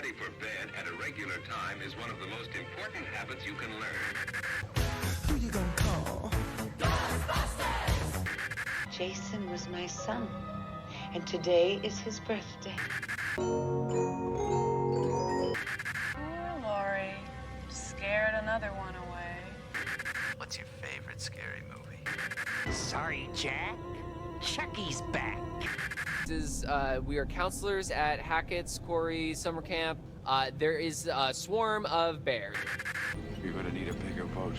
ready for bed at a regular time is one of the most important habits you can learn. Who you gonna call? Jason was my son, and today is his birthday. Oh, Lori, scared another one away. What's your favorite scary movie? Sorry, Jack. Chucky's back. We are counselors at Hackett's Quarry Summer Camp. There is a swarm of bears. You're gonna need a bigger boat.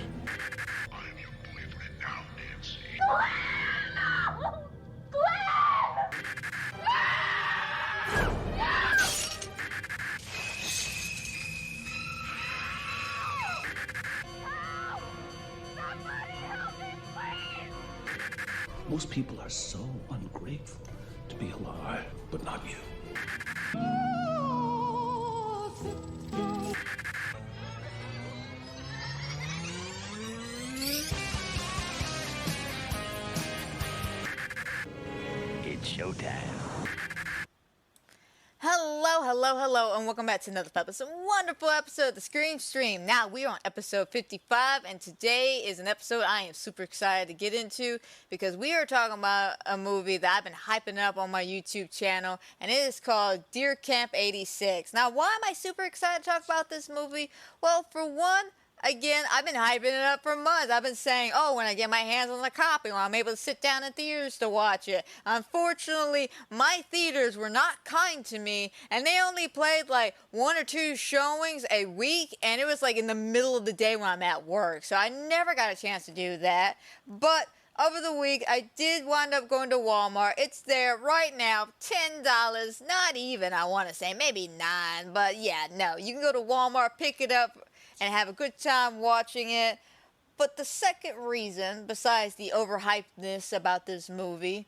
I'm your boyfriend now, Nancy. Most people are so ungrateful to be alive, but not you. It's showtime. Hello, and welcome back to another episode. Wonderful episode of the Scream Stream. Now, we are on episode 55, and today is an episode I am super excited to get into because we are talking about a movie that I've been hyping up on my YouTube channel, and it is called Deer Camp 86. Now, why am I super excited to talk about this movie? Well, for one, again, I've been hyping it up for months. I've been saying, oh, when I get my hands on the copy, when I'm able to sit down in theaters to watch it. Unfortunately, my theaters were not kind to me, and they only played like 1 or 2 showings a week, and it was like in the middle of the day when I'm at work. So I never got a chance to do that. But over the week, I did wind up going to Walmart. It's there right now, $10. Not even, I want to say, maybe $9. But yeah, no, you can go to Walmart, pick it up, and have a good time watching it. But the second reason, besides the overhypedness about this movie,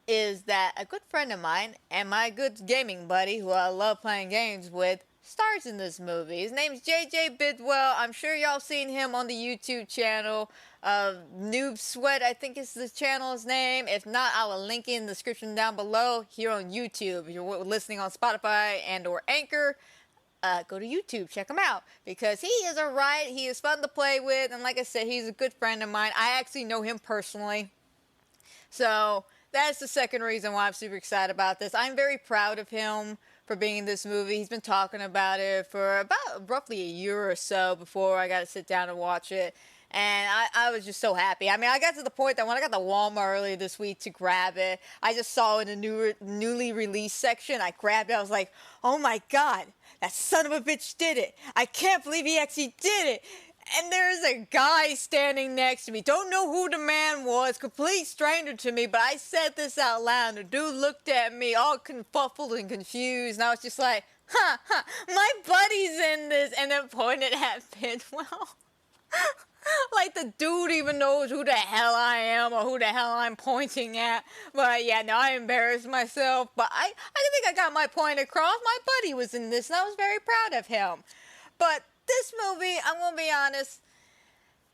is that a good friend of mine and my good gaming buddy, who I love playing games with, stars in this movie. His name's JJ Bidwell. I'm sure y'all seen him on the YouTube channel. Noob Sweat, I think is the channel's name. If not, I will link in the description down below here on YouTube. If you're listening on Spotify and or Anchor, go to YouTube, check him out, because he is a riot. He is fun to play with, and like I said, he's a good friend of mine. I actually know him personally, so that's the second reason why I'm super excited about this. I'm very proud of him for being in this movie. He's been talking about it for about roughly a year or so before I got to sit down and watch it. And I was just so happy. I mean, I got to the point that when I got to Walmart earlier this week to grab it, I just saw it in the newly released section. I grabbed it. I was like, oh my God, that son of a bitch did it. I can't believe he actually did it. And there's a guy standing next to me. Don't know who the man was. Complete stranger to me. But I said this out loud. The dude looked at me all confuffled and confused. And I was just like, my buddy's in this. And then pointed at Bidwell. Like the dude even knows who the hell I am or who the hell I'm pointing at. But yeah, no, I embarrassed myself. But I think I got my point across. My buddy was in this, and I was very proud of him. But this movie, I'm going to be honest,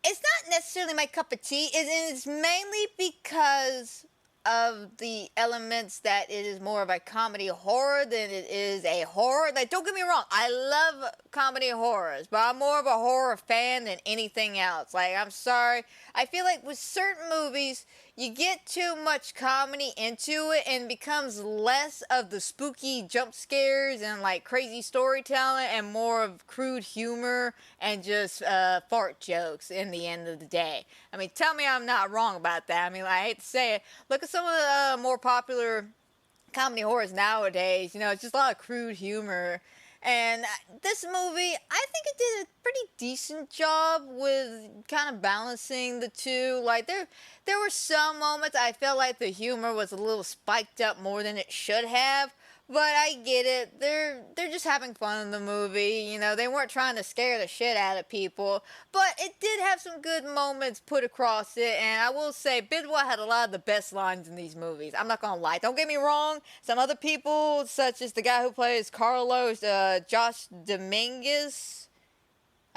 it's not necessarily my cup of tea. It is mainly because of the elements that it is more of a comedy horror than it is a horror. Like, don't get me wrong, I love comedy horrors, but I'm more of a horror fan than anything else. Like, I'm sorry, I feel like with certain movies, you get too much comedy into it and it becomes less of the spooky jump scares and like crazy storytelling and more of crude humor and just fart jokes in the end of the day. I mean, tell me I'm not wrong about that. I mean, I hate to say it. Look at some of the more popular comedy horrors nowadays. You know, it's just a lot of crude humor. And this movie, I think it did a pretty decent job with kind of balancing the two. Like, there were some moments I felt like the humor was a little spiked up more than it should have. But I get it. They're just having fun in the movie. You know, they weren't trying to scare the shit out of people. But it did have some good moments put across it. And I will say, Bidwell had a lot of the best lines in these movies. I'm not going to lie. Don't get me wrong. Some other people, such as the guy who plays Carlos, Josh Dominguez.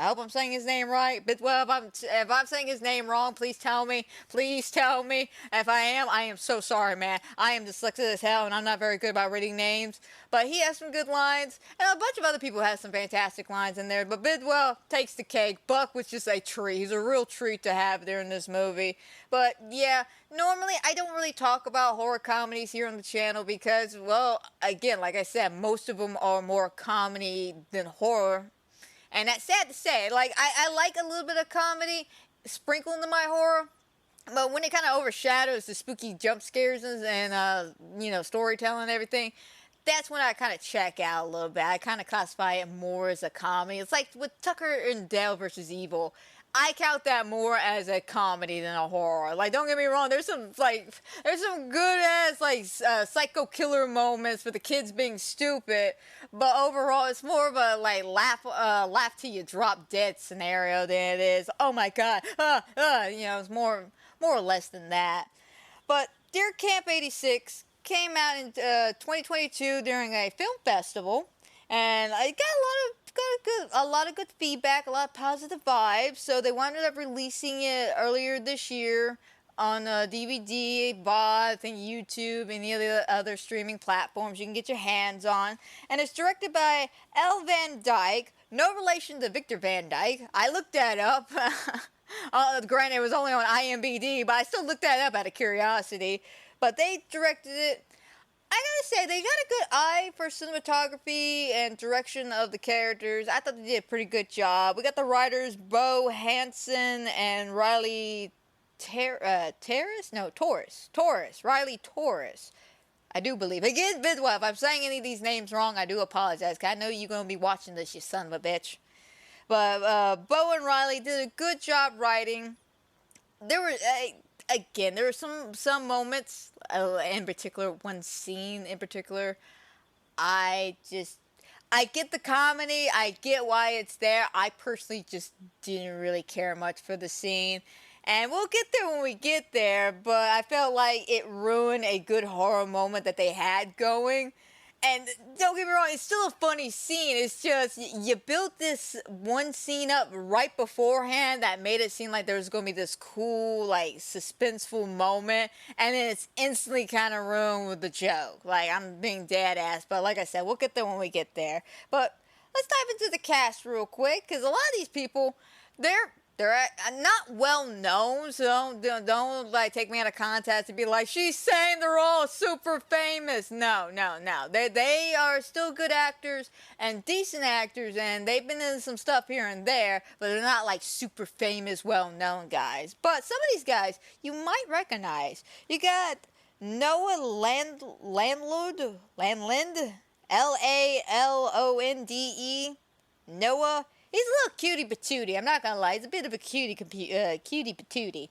I hope I'm saying his name right. Bidwell, if I'm saying his name wrong, please tell me. Please tell me. If I am so sorry, man. I am dyslexic as hell, and I'm not very good about reading names. But he has some good lines, and a bunch of other people have some fantastic lines in there. But Bidwell takes the cake. Buck was just a treat. He's a real treat to have there in this movie. But yeah, normally I don't really talk about horror comedies here on the channel because, well, again, like I said, most of them are more comedy than horror. And that's sad to say. Like, I like a little bit of comedy sprinkled into my horror. But when it kind of overshadows the spooky jump scares and storytelling and everything, that's when I kind of check out a little bit. I kind of classify it more as a comedy. It's like with Tucker and Dale versus Evil. I count that more as a comedy than a horror. Like, don't get me wrong, there's some good ass psycho killer moments for the kids being stupid, but overall it's more of a laugh till you drop dead scenario than it is, oh my god, it's more or less than that. But Deer Camp 86 came out in 2022 during a film festival, and it got a lot of good feedback, a lot of positive vibes. So they wound up releasing it earlier this year on DVD, VOD, I think YouTube, any of the other streaming platforms you can get your hands on. And it's directed by Elle Van Dyke, no relation to Victor Van Dyke. I looked that up. Granted, it was only on IMDb, but I still looked that up out of curiosity. But they directed it. I gotta say, they got a good eye for cinematography and direction of the characters. I thought they did a pretty good job. We got the writers Bo Hansen and Riley Torres. Riley Torres. I do believe. Again, Bidwell, if I'm saying any of these names wrong, I do apologize, because I know you're going to be watching this, you son of a bitch. But Bo and Riley did a good job writing. There were... Again, there were some moments, in particular, one scene in particular, I get the comedy, I get why it's there. I personally just didn't really care much for the scene. And we'll get there when we get there, but I felt like it ruined a good horror moment that they had going. And don't get me wrong, it's still a funny scene. It's just, you built this one scene up right beforehand that made it seem like there was going to be this cool, suspenseful moment. And then it's instantly kind of ruined with the joke. Like, I'm being dead ass. But like I said, we'll get there when we get there. But let's dive into the cast real quick. Because a lot of these people, they're not well known, so don't take me out of context and be like, she's saying they're all super famous. No. They are still good actors and decent actors, and they've been in some stuff here and there, but they're not super famous, well known guys. But some of these guys you might recognize. You got Noah Lanlund, Lalonde. Noah. He's a little cutie patootie, I'm not gonna lie. He's a bit of a cutie patootie.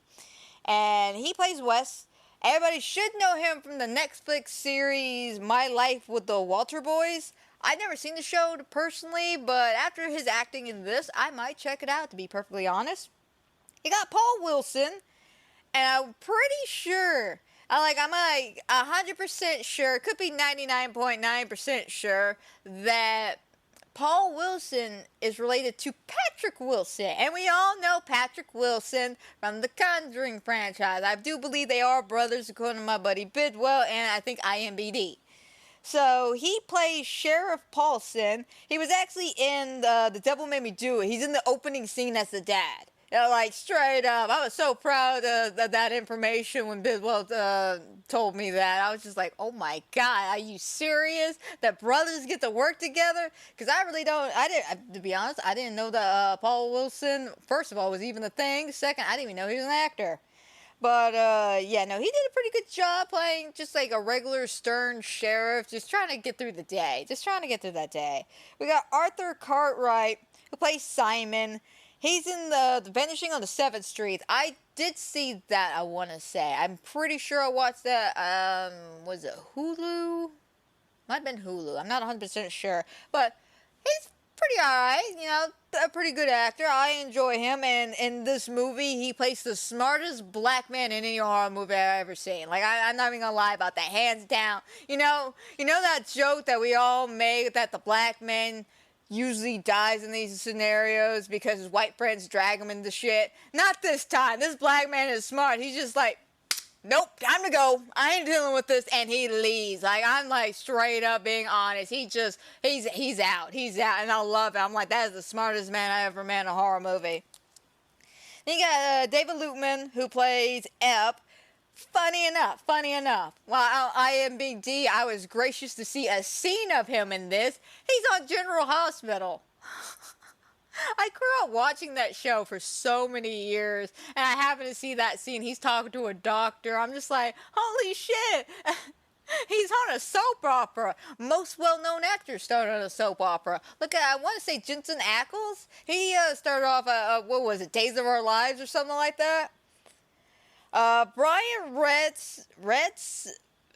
And he plays Wes. Everybody should know him from the Netflix series My Life with the Walter Boys. I've never seen the show personally, but after his acting in this, I might check it out, to be perfectly honest. You got Paul Wilson, and I'm pretty sure, I'm 100% sure, could be 99.9% sure, that Paul Wilson is related to Patrick Wilson, and we all know Patrick Wilson from the Conjuring franchise. I do believe they are brothers, according to my buddy Bidwell, and I think IMDb. So he plays Sheriff Paulson. He was actually in The Devil Made Me Do It. He's in the opening scene as the dad. Straight up. I was so proud of that information when Bidwell told me that. I was just like, oh my god, are you serious? That brothers get to work together? Because to be honest, I didn't know that Paul Wilson, first of all, was even a thing. Second, I didn't even know he was an actor. But, he did a pretty good job playing just a regular stern sheriff, just trying to get through the day. We got Arthur Cartwright, who plays Simon. He's in the Vanishing on the 7th Street. I did see that, I want to say. I'm pretty sure I watched that, was it Hulu? Might have been Hulu. I'm not 100% sure. But he's pretty alright, a pretty good actor. I enjoy him, and in this movie, he plays the smartest black man in any horror movie I've ever seen. I'm not even gonna lie about that, hands down. You know that joke that we all made that the black men usually dies in these scenarios because his white friends drag him into shit. Not this time. This black man is smart. He's just like, nope, time to go. I ain't dealing with this, and he leaves. Like, I'm like straight up being honest. He's out. He's out, and I love it. I'm like, that is the smartest man I ever met in a horror movie. Then you got David Lukeman, who plays Ep. Funny enough. While IMDb, I was gracious to see a scene of him in this. He's on General Hospital. I grew up watching that show for so many years, and I happened to see that scene. He's talking to a doctor. I'm just like, holy shit. He's on a soap opera. Most well-known actors started on a soap opera. Look at, I want to say Jensen Ackles. He started off, what was it, Days of Our Lives or something like that? Brian Retz,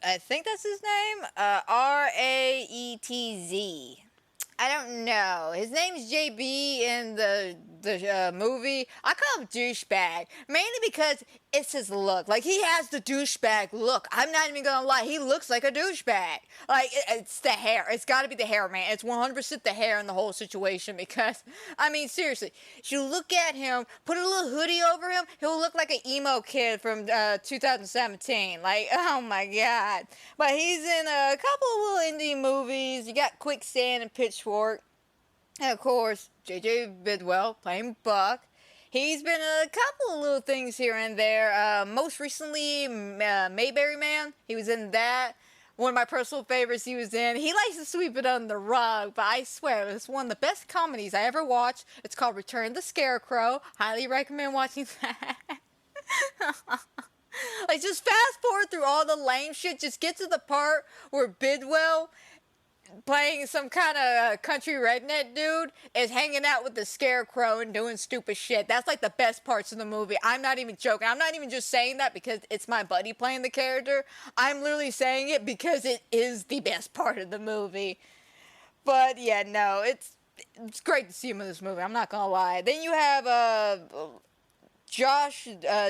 I think that's his name, Raetz. I don't know. His name's JB in the movie. I call him douchebag, mainly because it's his look. Like, he has the douchebag look. I'm not even gonna lie. He looks like a douchebag. Like, it's the hair. It's gotta be the hair, man. It's 100% the hair in the whole situation because, I mean, seriously, if you look at him, put a little hoodie over him, he'll look like an emo kid from 2017. Like, oh my god. But he's in a couple of little indie movies. You got Quicksand and Pitchfork. And of course, J.J. Bidwell playing Buck. He's been in a couple of little things here and there. Most recently, Mayberry Man. He was in that. One of my personal favorites he was in. He likes to sweep it under the rug, but I swear, it's one of the best comedies I ever watched. It's called Return of the Scarecrow. Highly recommend watching that. Like, just fast forward through all the lame shit. Just get to the part where Bidwell, playing some kind of country redneck dude, is hanging out with the Scarecrow and doing stupid shit. That's like the best parts of the movie. I'm not even joking. I'm not even just saying that because it's my buddy playing the character. I'm literally saying it because it is the best part of the movie. But yeah, no, it's great to see him in this movie. I'm not gonna lie. Then you have Josh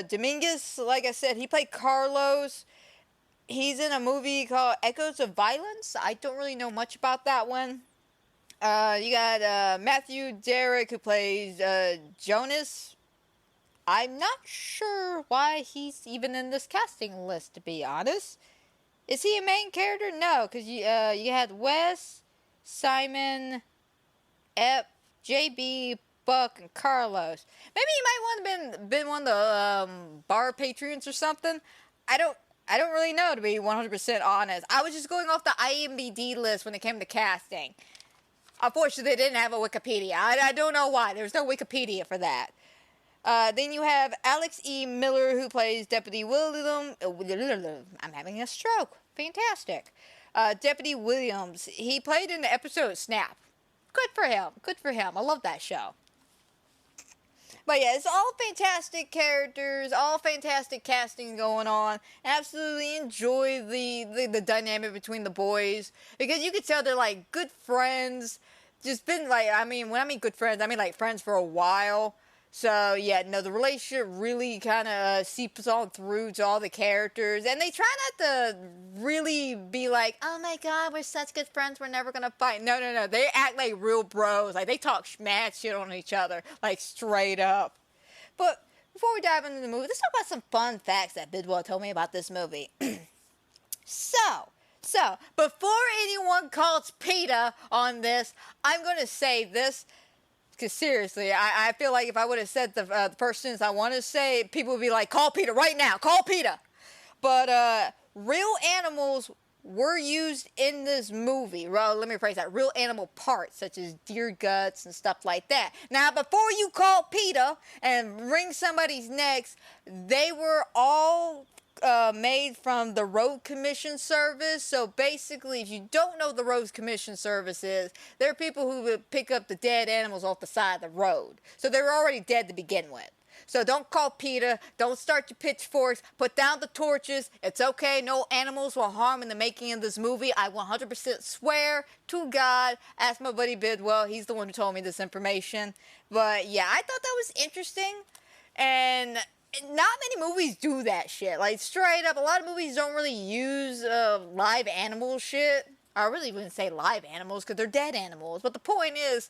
Dominguez. Like I said, he played Carlos. He's in a movie called Echoes of Violence. I don't really know much about that one. You got Matthew Derrick, who plays Jonas. I'm not sure why he's even in this casting list, to be honest. Is he a main character? No, because you had Wes, Simon, Ep, JB, Buck, and Carlos. Maybe he might want to been one of the bar patrons or something. I don't really know, to be 100% honest. I was just going off the IMDb list when it came to casting. Unfortunately, they didn't have a Wikipedia. I don't know why. There's no Wikipedia for that. Then you have Alex E. Miller, who plays Deputy William. I'm having a stroke. Fantastic. Deputy Williams. He played in the episode Snap. Good for him. Good for him. I love that show. But yeah, it's all fantastic characters, all fantastic casting going on. Absolutely enjoy the dynamic between the boys, because you could tell they're like good friends. Just been like, I mean, when I mean good friends, I mean like friends for a while. So yeah, no, the relationship really kind of seeps on through to all the characters, and they try not to really be like, oh my god, we're such good friends, we're never gonna fight. No, they act like real bros. Like, they talk mad shit on each other, like straight up. But before we dive into the movie, let's talk about some fun facts that Bidwell told me about this movie. So, before anyone calls PETA on this, I'm gonna say this. Because seriously, I feel like if I would have said the persons I want to say, people would be like, call PETA right now, call PETA. But real animals were used in this movie. Well, let me rephrase that. Real animal parts, such as deer guts and stuff like that. Now, before you call PETA and wring somebody's necks, they were all made from the Road Commission Service. So basically, if you don't know what the Road Commission Service is, they're people who would pick up the dead animals off the side of the road. So they were already dead to begin with. So don't call PETA, don't start your pitchforks, put down the torches. It's okay, no animals were harmed in the making of this movie. I 100% swear to God. Ask my buddy Bidwell, he's the one who told me this information. But yeah, I thought that was interesting. And not many movies do that shit. Like, straight up, a lot of movies don't really use live animal shit. I really wouldn't say live animals because they're dead animals. But the point is,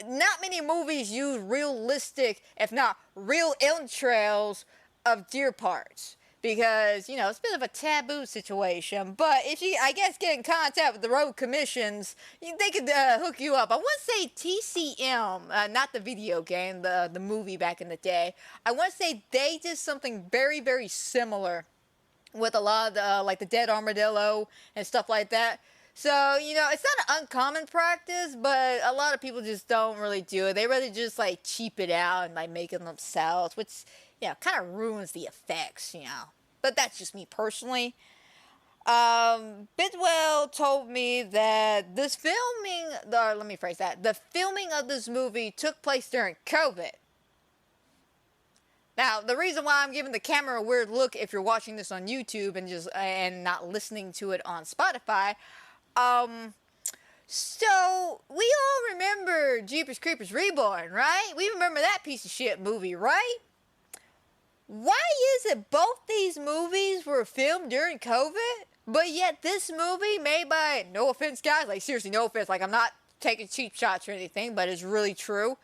not many movies use realistic, if not real entrails of deer parts. Because, you know, it's a bit of a taboo situation. But if you, I guess, get in contact with the road commissions, they could hook you up. I want to say TCM, not the video game, the movie back in the day. I want to say they did something very, very similar with a lot of the, like the dead armadillo and stuff like that. So, you know, it's not an uncommon practice, but a lot of people just don't really do it. They rather just, like, cheap it out and, like, make it themselves, which, you know, kind of ruins the effects, you know. But that's just me personally. Bidwell told me that this filming, or let me phrase that, the filming of this movie took place during COVID. Now, the reason why I'm giving the camera a weird look if you're watching this on YouTube and not listening to it on Spotify, so we all remember Jeepers Creepers Reborn, right? We remember that piece of shit movie, right? Why is it both these movies were filmed during COVID, but yet this movie made by, no offense guys, like seriously no offense, like I'm not taking cheap shots or anything, but it's really true,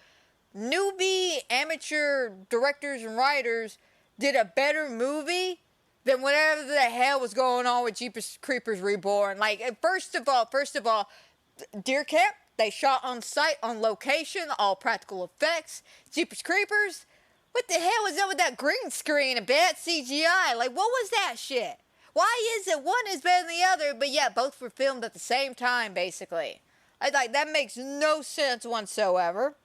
newbie amateur directors and writers did a better movie than whatever the hell was going on with Jeepers Creepers Reborn. Like, first of all, Deer Camp, they shot on site, on location, all practical effects. Jeepers Creepers, what the hell was up with that green screen and bad CGI? Like, what was that shit? Why is it one is better than the other, but yeah, both were filmed at the same time, basically? Like, that makes no sense whatsoever.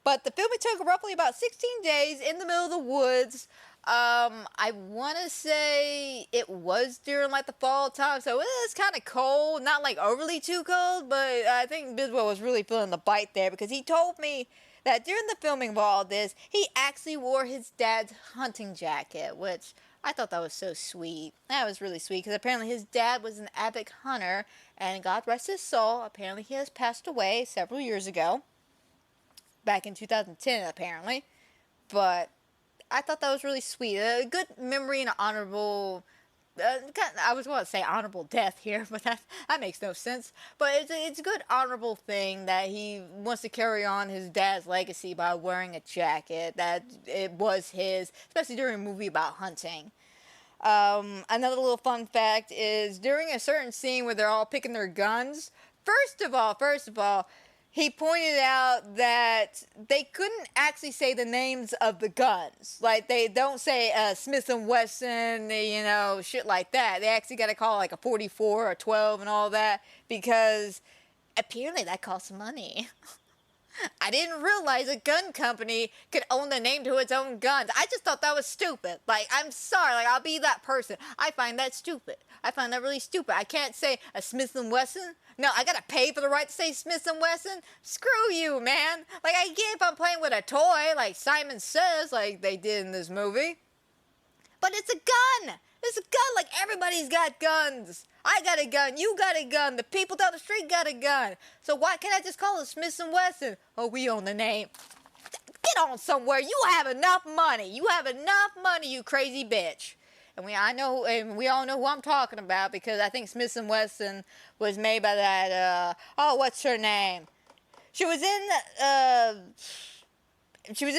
But the filming took roughly about 16 days in the middle of the woods. I want to say it was during, like, the fall time, so it was kind of cold. Not, like, overly too cold, but I think Bidwell was really feeling the bite there because he told me that during the filming of all this, he actually wore his dad's hunting jacket, which I thought that was so sweet. That was really sweet because apparently his dad was an avid hunter, and God rest his soul, apparently he has passed away several years ago. Back in 2010, apparently. But I thought that was really sweet. A good memory and an honorable... I was going to say honorable death here, but that makes no sense. But it's a good honorable thing that he wants to carry on his dad's legacy by wearing a jacket that it was his, especially during a movie about hunting. Another little fun fact is during a certain scene where they're all picking their guns, first of all, he pointed out that they couldn't actually say the names of the guns. Like, they don't say Smith & Wesson, you know, shit like that. They actually got to call it like a 44 or 12 and all that because apparently that costs money. I didn't realize a gun company could own the name to its own guns. I just thought that was stupid. Like, I'm sorry. Like, I'll be that person. I find that stupid. I find that really stupid. I can't say a Smith & Wesson. No, I gotta pay for the right to say Smith & Wesson? Screw you, man. Like, I get if I'm playing with a toy, like Simon Says, like they did in this movie. But it's a gun. It's a gun. Like, everybody's got guns. I got a gun. You got a gun. The people down the street got a gun. So why can't I just call it Smith & Wesson? Oh, we own the name. Get on somewhere. You have enough money. You have enough money, you crazy bitch. And we all know who I'm talking about because I think Smith & Wesson was made by that, what's her name? She was in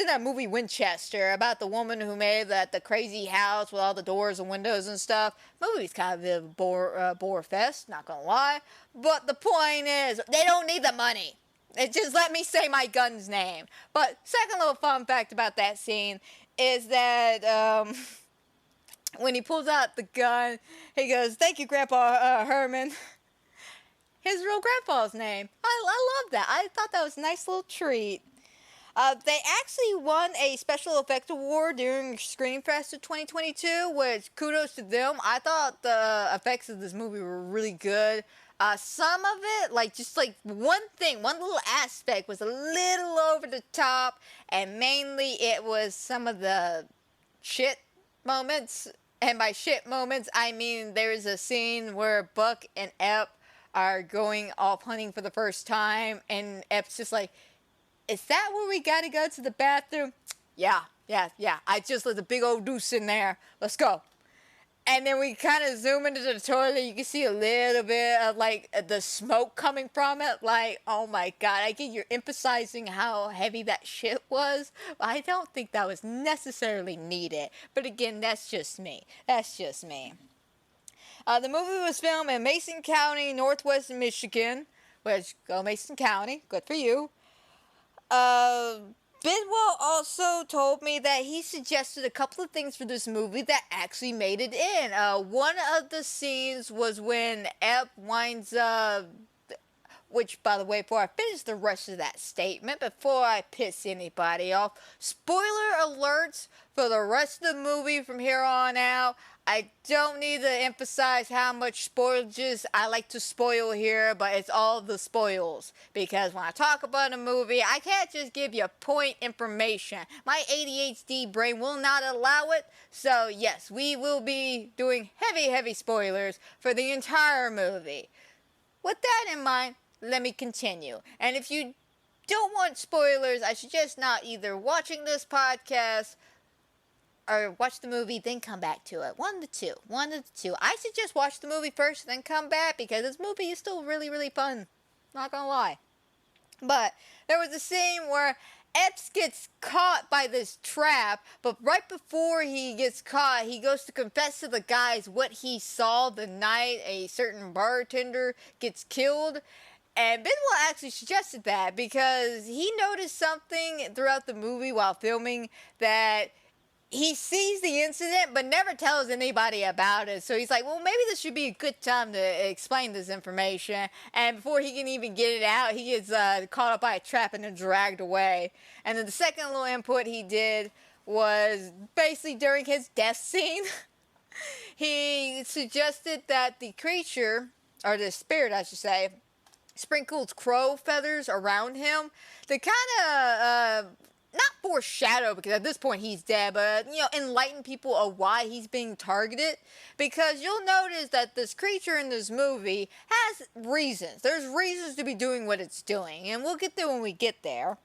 that movie Winchester about the woman who made the crazy house with all the doors and windows and stuff. Movie's kind of a bore fest, not gonna lie. But the point is, they don't need the money. Just let me say my gun's name. But second little fun fact about that scene is that, when he pulls out the gun, he goes, "Thank you, Grandpa Herman." His real grandpa's name. I love that. I thought that was a nice little treat. They actually won a special effects award during Screenfest of 2022, which kudos to them. I thought the effects of this movie were really good. Some of it, one little aspect was a little over the top, and mainly it was some of the shit moments. And by shit moments, I mean there's a scene where Buck and Ep are going off hunting for the first time, and Ep's just like, "Is that where we gotta go to the bathroom?" Yeah. I just let a big old deuce in there. Let's go. And then we kind of zoom into the toilet. You can see a little bit of like the smoke coming from it. Like, oh my god, I get you're emphasizing how heavy that shit was. I don't think that was necessarily needed. But again, that's just me. That's just me. The movie was filmed in Mason County, Northwest Michigan. Which, go Mason County. Good for you. Bidwell also told me that he suggested a couple of things for this movie that actually made it in. One of the scenes was when Ep winds up, which, by the way, before I finish the rest of that statement, before I piss anybody off, spoiler alerts for the rest of the movie from here on out. I don't need to emphasize how much spoilages I like to spoil here, but it's all the spoils. Because when I talk about a movie, I can't just give you point information. My ADHD brain will not allow it. So yes, we will be doing heavy spoilers for the entire movie. With that in mind, let me continue. And if you don't want spoilers, I suggest not either watching this podcast or watch the movie, then come back to it. One of the two. I suggest watch the movie first, then come back, because this movie is still really fun. Not gonna lie. But there was a scene where Epps gets caught by this trap, but right before he gets caught, he goes to confess to the guys what he saw the night a certain bartender gets killed. And Bidwell actually suggested that because he noticed something throughout the movie while filming that he sees the incident but never tells anybody about it. So he's like, well, maybe this should be a good time to explain this information. And before he can even get it out, he gets caught up by a trap and then dragged away. And then the second little input he did was basically during his death scene. He suggested that the creature, or the spirit I should say, sprinkled crow feathers around him to kind of not foreshadow, because at this point he's dead, but, you know, enlighten people of why he's being targeted. Because you'll notice that this creature in this movie has reasons. There's reasons to be doing what it's doing, and we'll get there when we get there.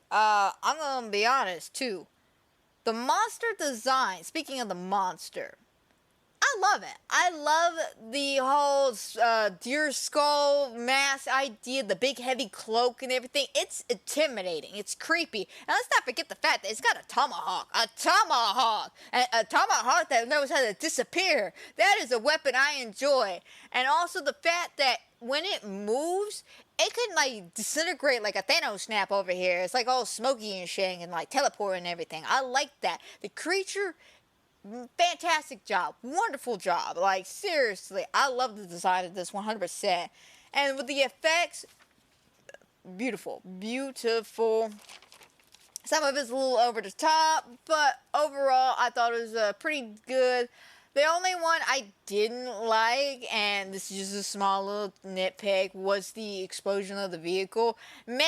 I'm gonna be honest, too. The monster design, speaking of the monster, I love it. I love the whole deer skull mask idea, the big heavy cloak and everything. It's intimidating. It's creepy. And let's not forget the fact that it's got a tomahawk. A tomahawk. A tomahawk that knows how to disappear. That is a weapon I enjoy. And also the fact that when it moves, it can like disintegrate like a Thanos snap over here. It's like all smoky and shit and like teleport and everything. I like that. The creature, fantastic job, wonderful job. Like seriously, I love the design of this 100%. And with the effects, beautiful. Some of it's a little over the top, but overall I thought it was pretty good. The only one I didn't like, and this is just a small little nitpick, was the explosion of the vehicle. Mainly,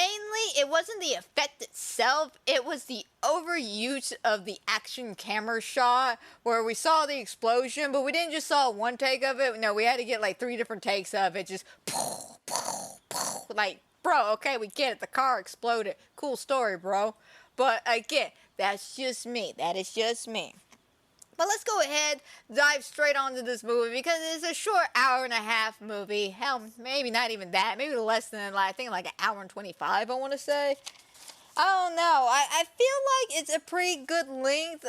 it wasn't the effect itself, it was the overuse of the action camera shot, where we saw the explosion, but we didn't just saw one take of it. No, we had to get like 3 different takes of it, just like, bro, okay, we get it, the car exploded. Cool story, bro. But again, that's just me. That is just me. But let's go ahead, dive straight onto this movie, because it's a short hour-and-a-half movie. Hell, maybe not even that. Maybe less than, like, I think like an hour and 25, I want to say. I don't know. I feel like it's a pretty good length.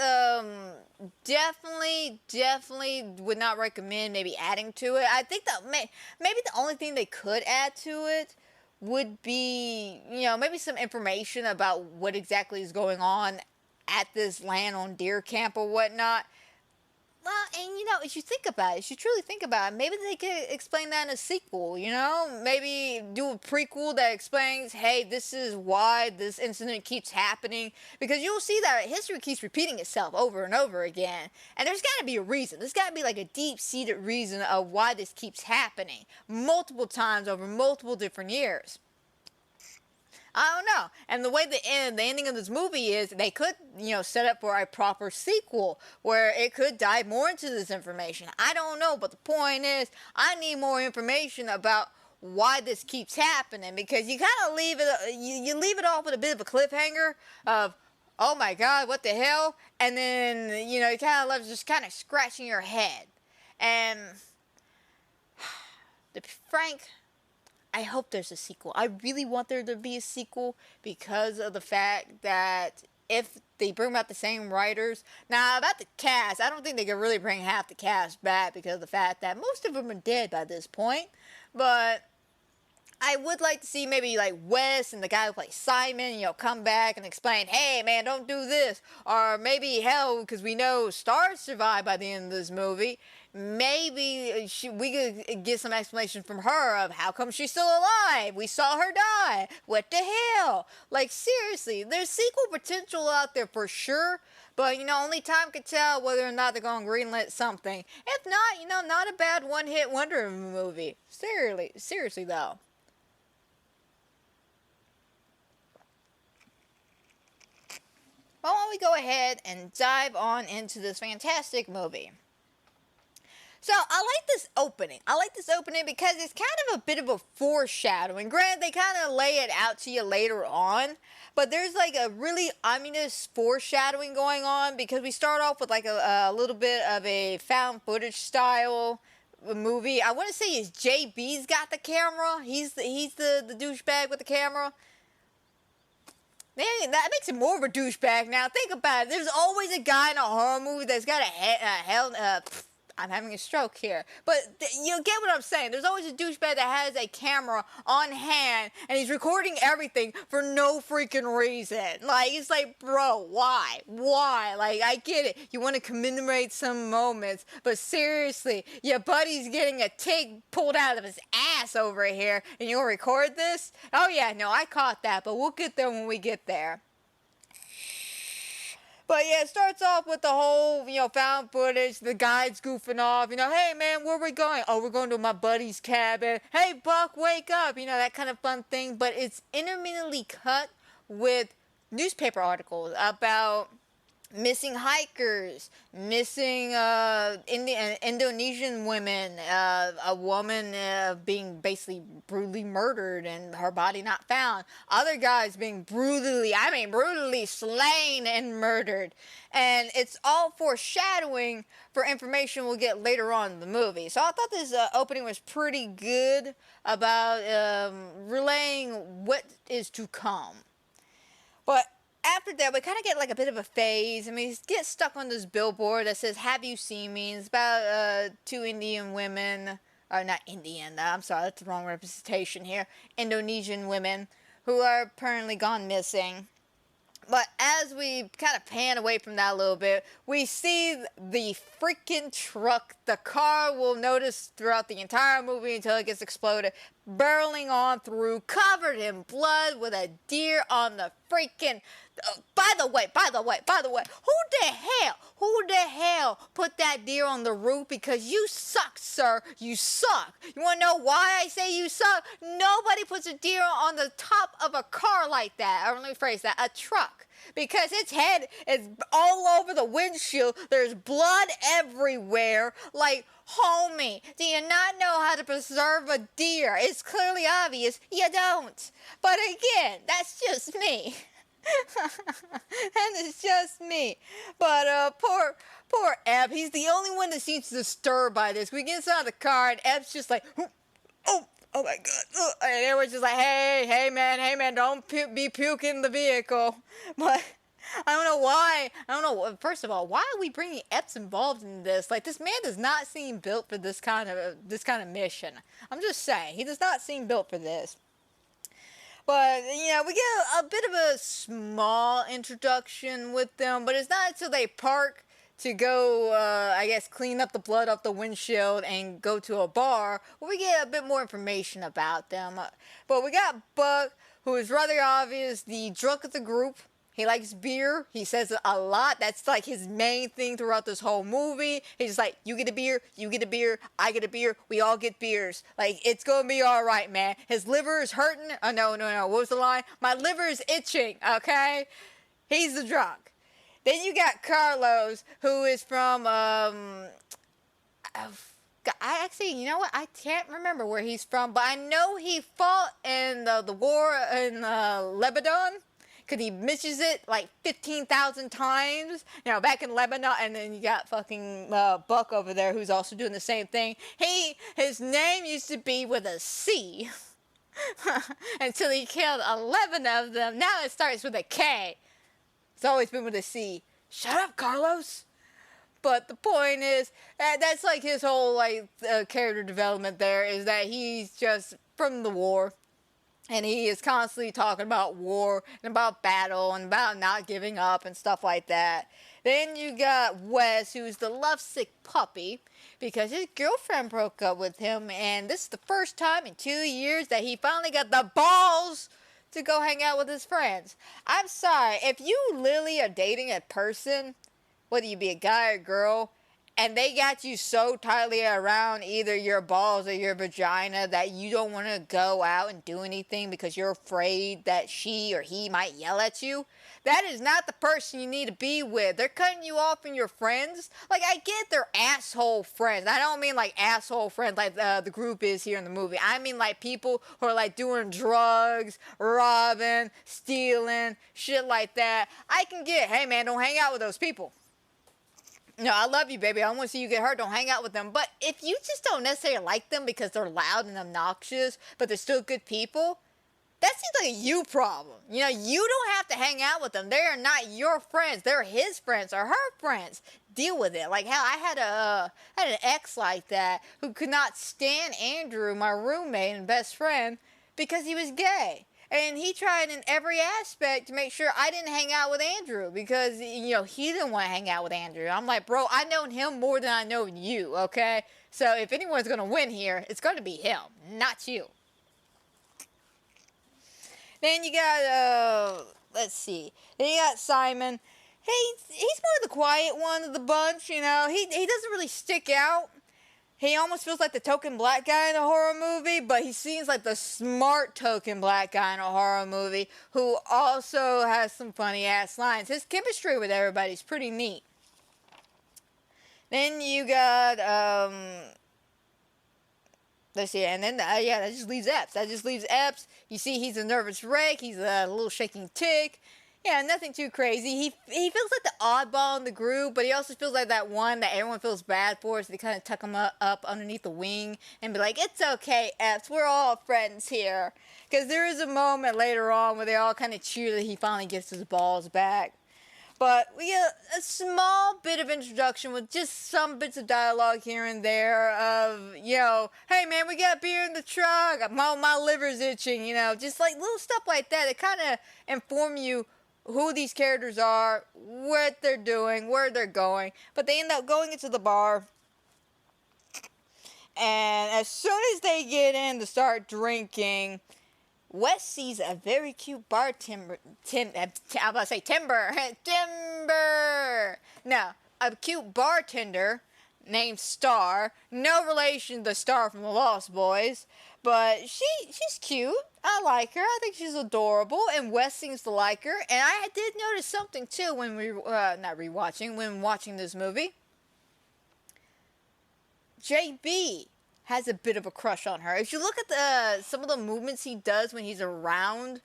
Definitely would not recommend maybe adding to it. I think that maybe the only thing they could add to it would be, you know, maybe some information about what exactly is going on at this land on deer camp or whatnot. Well, and you know, if you think about it, if you truly think about it, maybe they could explain that in a sequel, you know? Maybe do a prequel that explains, hey, this is why this incident keeps happening. Because you'll see that history keeps repeating itself over and over again. And there's got to be a reason. There's got to be like a deep-seated reason of why this keeps happening. Multiple times over multiple different years. I don't know. And the way the ending of this movie is, they could, you know, set up for a proper sequel where it could dive more into this information. I don't know, but the point is, I need more information about why this keeps happening, because you kind of leave it, you leave it off with a bit of a cliffhanger of, oh my God, what the hell? And then, you kind of left just kind of scratching your head. And to be frank, I hope there's a sequel. I really want there to be a sequel because of the fact that if they bring back the same writers. Now, about the cast, I don't think they could really bring half the cast back because of the fact that most of them are dead by this point. But I would like to see maybe like Wes and the guy who plays Simon, come back and explain, hey man, don't do this. Or maybe hell, because we know Star survived by the end of this movie. Maybe we could get some explanation from her of how come she's still alive. We saw her die. What the hell? Like, seriously, there's sequel potential out there for sure. But, only time could tell whether or not they're going to greenlit something. If not, not a bad one-hit wonder movie. Seriously though. Well, why don't we go ahead and dive on into this fantastic movie. So, I like this opening. Because it's kind of a bit of a foreshadowing. Granted, they kind of lay it out to you later on. But there's like a really ominous foreshadowing going on. Because we start off with like a little bit of a found footage style movie. I want to say it's JB's got the camera. He's the douchebag with the camera. Man, that makes him more of a douchebag now. Think about it. There's always a guy in a horror movie that's got I'm having a stroke here. But you get what I'm saying. There's always a douchebag that has a camera on hand and he's recording everything for no freaking reason. Like, it's like, bro, why? Like, I get it. You want to commemorate some moments, but seriously, your buddy's getting a tig pulled out of his ass over here and you'll record this? Oh yeah, no, I caught that, but we'll get there when we get there. But yeah, it starts off with the whole, found footage, the guide's goofing off, hey man, where we going? Oh, we're going to my buddy's cabin. Hey Buck, wake up, that kind of fun thing. But it's intermittently cut with newspaper articles about missing hikers, missing Indonesian women, a woman being basically brutally murdered and her body not found, other guys being brutally slain and murdered. And it's all foreshadowing for information we'll get later on in the movie. So I thought this opening was pretty good about relaying what is to come. But after that, we kind of get like a bit of a phase. We get stuck on this billboard that says, have you seen me? It's about two Indian women, or not Indian, I'm sorry, that's the wrong representation here. Indonesian women who are apparently gone missing. But as we kind of pan away from that a little bit, we see the freaking truck, the car we'll notice throughout the entire movie until it gets exploded, barreling on through, covered in blood with a deer on the freaking... By the way, who the hell put that deer on the roof? Because you suck, sir. You suck. You want to know why I say you suck? Nobody puts a deer on the top of a car like that. Or let me phrase that, a truck. Because its head is all over the windshield. There's blood everywhere. Like, homie, do you not know how to preserve a deer? It's clearly obvious you don't. But again, that's just me. And it's just me. But poor Eb, he's the only one that seems disturbed by this. We get inside of the car and Eb's just like, oh my god. And everyone's just like, hey man, don't be puking the vehicle. But I don't know why. First of all, why are we bringing Epps involved in this? Like, this man does not seem built for this kind of mission. I'm just saying, he does not seem built for this. But, we get a bit of a small introduction with them, but it's not until they park to go, clean up the blood off the windshield and go to a bar where we get a bit more information about them. But we got Buck, who is rather obvious, the drunk of the group. He likes beer. He says it a lot. That's like his main thing throughout this whole movie. He's just like, you get a beer, I get a beer, we all get beers. Like, it's gonna be all right, man. His liver is hurting. Oh, no. What was the line? My liver is itching, okay? He's the drunk. Then you got Carlos, who is from, you know what? I can't remember where he's from, but I know he fought in the war in Lebanon. because he misses it like 15,000 times. You know, back in Lebanon, and then you got fucking Buck over there who's also doing the same thing. His name used to be with a C until he killed 11 of them. Now it starts with a K. It's always been with a C. Shut up, Carlos. But the point is, that's like his whole like character development there, is that he's just from the war. And he is constantly talking about war and about battle and about not giving up and stuff like that. Then you got Wes, who's the lovesick puppy, because his girlfriend broke up with him. And this is the first time in 2 years that he finally got the balls to go hang out with his friends. I'm sorry, if you literally are dating a person, whether you be a guy or girl, and they got you so tightly around either your balls or your vagina that you don't want to go out and do anything because you're afraid that she or he might yell at you, that is not the person you need to be with. They're cutting you off from your friends. Like, I get they're asshole friends. I don't mean like asshole friends like the group is here in the movie. I mean like people who are like doing drugs, robbing, stealing, shit like that. I can get, hey man, don't hang out with those people. No, I love you, baby. I don't want to see you get hurt. Don't hang out with them. But if you just don't necessarily like them because they're loud and obnoxious, but they're still good people, that seems like a you problem. You know, you don't have to hang out with them. They are not your friends. They're his friends or her friends. Deal with it. Like, hell, I had an ex like that who could not stand Andrew, my roommate and best friend, because he was gay. And he tried in every aspect to make sure I didn't hang out with Andrew because, you know, he didn't want to hang out with Andrew. I'm like, bro, I've known him more than I know you, okay? So if anyone's going to win here, it's going to be him, not you. Then you got, let's see. Then you got Simon. He's more the quiet one of the bunch, you know. He doesn't really stick out. He almost feels like the token black guy in a horror movie, but he seems like the smart token black guy in a horror movie who also has some funny-ass lines. His chemistry with everybody's pretty neat. Then you got, let's see, and then, yeah, that just leaves Epps. You see he's a nervous wreck. He's a little shaking tick. Yeah, nothing too crazy. He feels like the oddball in the group, but he also feels like that one that everyone feels bad for, so they kind of tuck him up underneath the wing and be like, it's okay, Epps, we're all friends here. Because there is a moment later on where they all kind of cheer that he finally gets his balls back. But we get a small bit of introduction with just some bits of dialogue here and there of, you know, hey man, we got beer in the truck, my liver's itching, you know, just like little stuff like that that kind of inform you who these characters are, what they're doing, where they're going. But they end up going into the bar. And as soon as they get in to start drinking, Wes sees a very cute bartender. Timber. No, a cute bartender named Star. No relation to the Star from the Lost Boys. But she's cute. I like her. I think she's adorable. And Wes seems to like her. And I did notice something, too, when when watching this movie. JB has a bit of a crush on her. If you look at some of the movements he does when he's around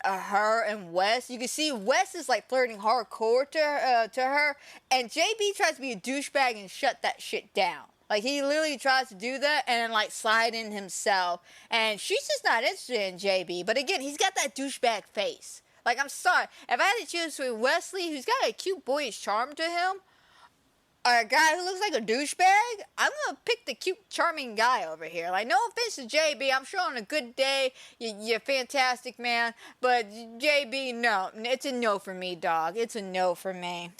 her and Wes, you can see Wes is like flirting hardcore to her. And JB tries to be a douchebag and shut that shit down. Like, he literally tries to do that and then, like, slide in himself. And she's just not interested in JB. But again, he's got that douchebag face. Like, I'm sorry. If I had to choose between Wesley, who's got a cute boyish charm to him, or a guy who looks like a douchebag, I'm going to pick the cute, charming guy over here. Like, no offense to JB. I'm sure on a good day, you're fantastic, man. But JB, no. It's a no for me, dog. It's a no for me.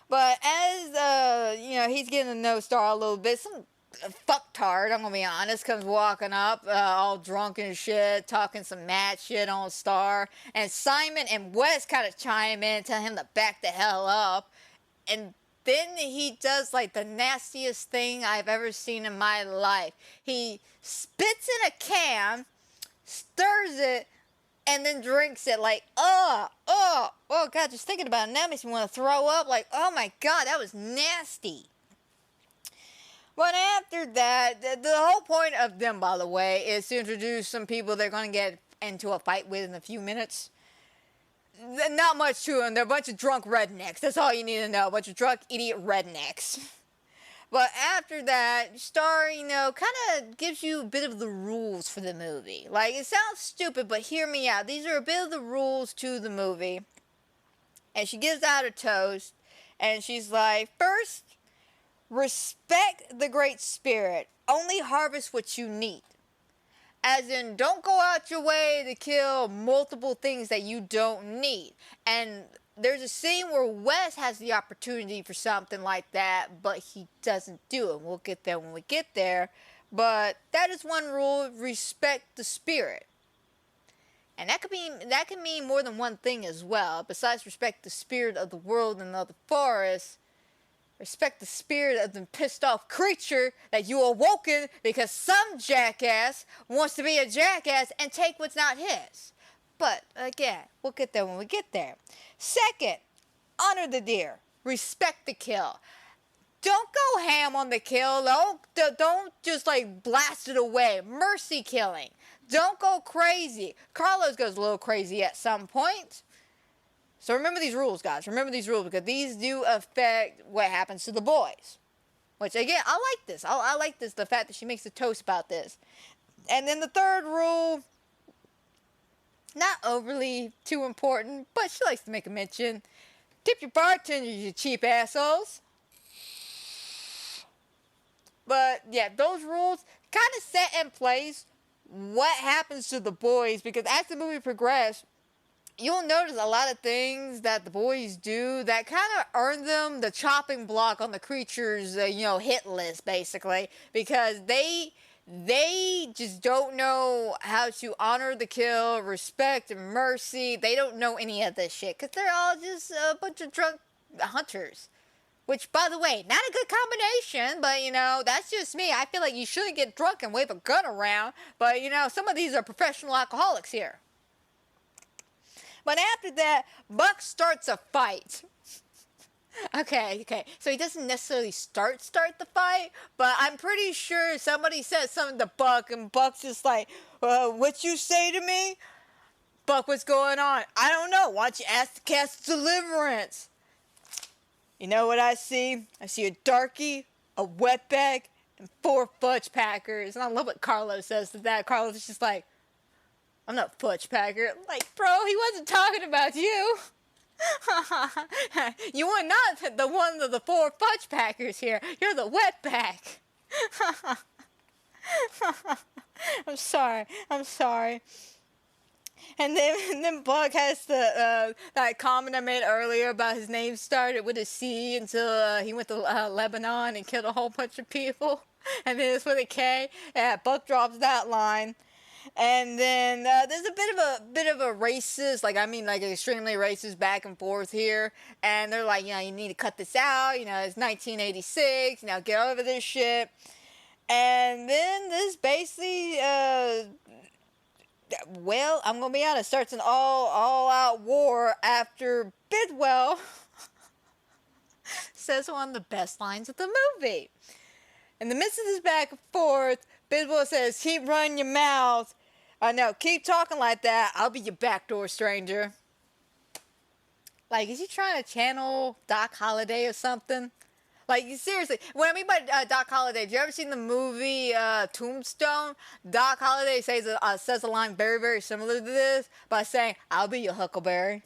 But as, you know, he's getting to know Star a little bit, some fucktard, I'm gonna be honest, comes walking up, all drunk and shit, talking some mad shit on Star. And Simon and Wes kind of chime in, tell him to back the hell up. And then he does, like, the nastiest thing I've ever seen in my life. He spits in a can, stirs it, and then drinks it like, oh God, just thinking about it now makes me want to throw up. Like, oh my God, that was nasty. But after that, the whole point of them, by the way, is to introduce some people they're going to get into a fight with in a few minutes. not much to them. They're a bunch of drunk rednecks. That's all you need to know. A bunch of drunk idiot rednecks. But after that, Star, kind of gives you a bit of the rules for the movie. Like, it sounds stupid, but hear me out. These are a bit of the rules to the movie. And she gives out a toast, and she's like, first, respect the Great Spirit. Only harvest what you need. As in, don't go out your way to kill multiple things that you don't need. And there's a scene where Wes has the opportunity for something like that, but he doesn't do it. We'll get there when we get there. But that is one rule: respect the spirit. And that can mean more than one thing as well. Besides respect the spirit of the world and of the forest, respect the spirit of the pissed off creature that you awoken because some jackass wants to be a jackass and take what's not his. But again, we'll get there when we get there. Second, honor the deer. Respect the kill. Don't go ham on the kill. Don't just like blast it away. Mercy killing. Don't go crazy. Carlos goes a little crazy at some point. So remember these rules, guys. Remember these rules, because these do affect what happens to the boys. Which, again, I like this. I like this, the fact that she makes a toast about this. And then the third rule, not overly too important, but she likes to make a mention. Tip your bartenders, you cheap assholes. But, yeah, those rules kind of set in place what happens to the boys, because as the movie progresses, you'll notice a lot of things that the boys do that kind of earn them the chopping block on the creature's, hit list, basically. Because they just don't know how to honor the kill, respect, and mercy. They don't know any of this shit. Because they're all just a bunch of drunk hunters. Which, by the way, not a good combination, but, that's just me. I feel like you shouldn't get drunk and wave a gun around. But, some of these are professional alcoholics here. But after that, Buck starts a fight. Okay. So he doesn't necessarily start the fight, but I'm pretty sure somebody said something to Buck, and Buck's just like, what you say to me? Buck, what's going on? I don't know. Why don't you ask the cast deliverance? You know what I see? I see a darkie, a wetback, and 4 fudge packers. And I love what Carlos says to that. Carlos is just like, I'm not fudge packer. Like, bro, he wasn't talking about you. You are not the one of the 4 fudge packers here. You're the wetback. I'm sorry. And then Buck has that comment I made earlier about his name started with a C until he went to Lebanon and killed a whole bunch of people. And then it's with a K. Yeah, Buck drops that line. And then there's a bit of a racist, extremely racist back and forth here. And they're like, you need to cut this out. It's 1986. Get over this shit. And then this basically, I'm going to be honest, starts an all-out war after Bidwell says one of the best lines of the movie. In the midst of this back and forth, Bidwell says, keep running your mouth. No, keep talking like that. I'll be your backdoor stranger. Like, is he trying to channel Doc Holliday or something? Like, seriously, what I mean by Doc Holliday, have you ever seen the movie Tombstone? Doc Holliday says a line very, very similar to this by saying, I'll be your Huckleberry.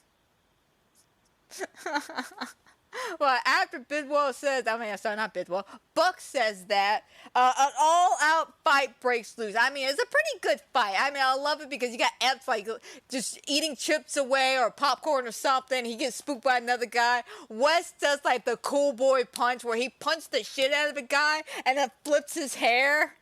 Well, after Bidwell says, not Bidwell, Buck says that, an all-out fight breaks loose. It's a pretty good fight. I love it because you got Epps, just eating chips away or popcorn or something. He gets spooked by another guy. Wes does, the cool boy punch where he punched the shit out of a guy and then flips his hair.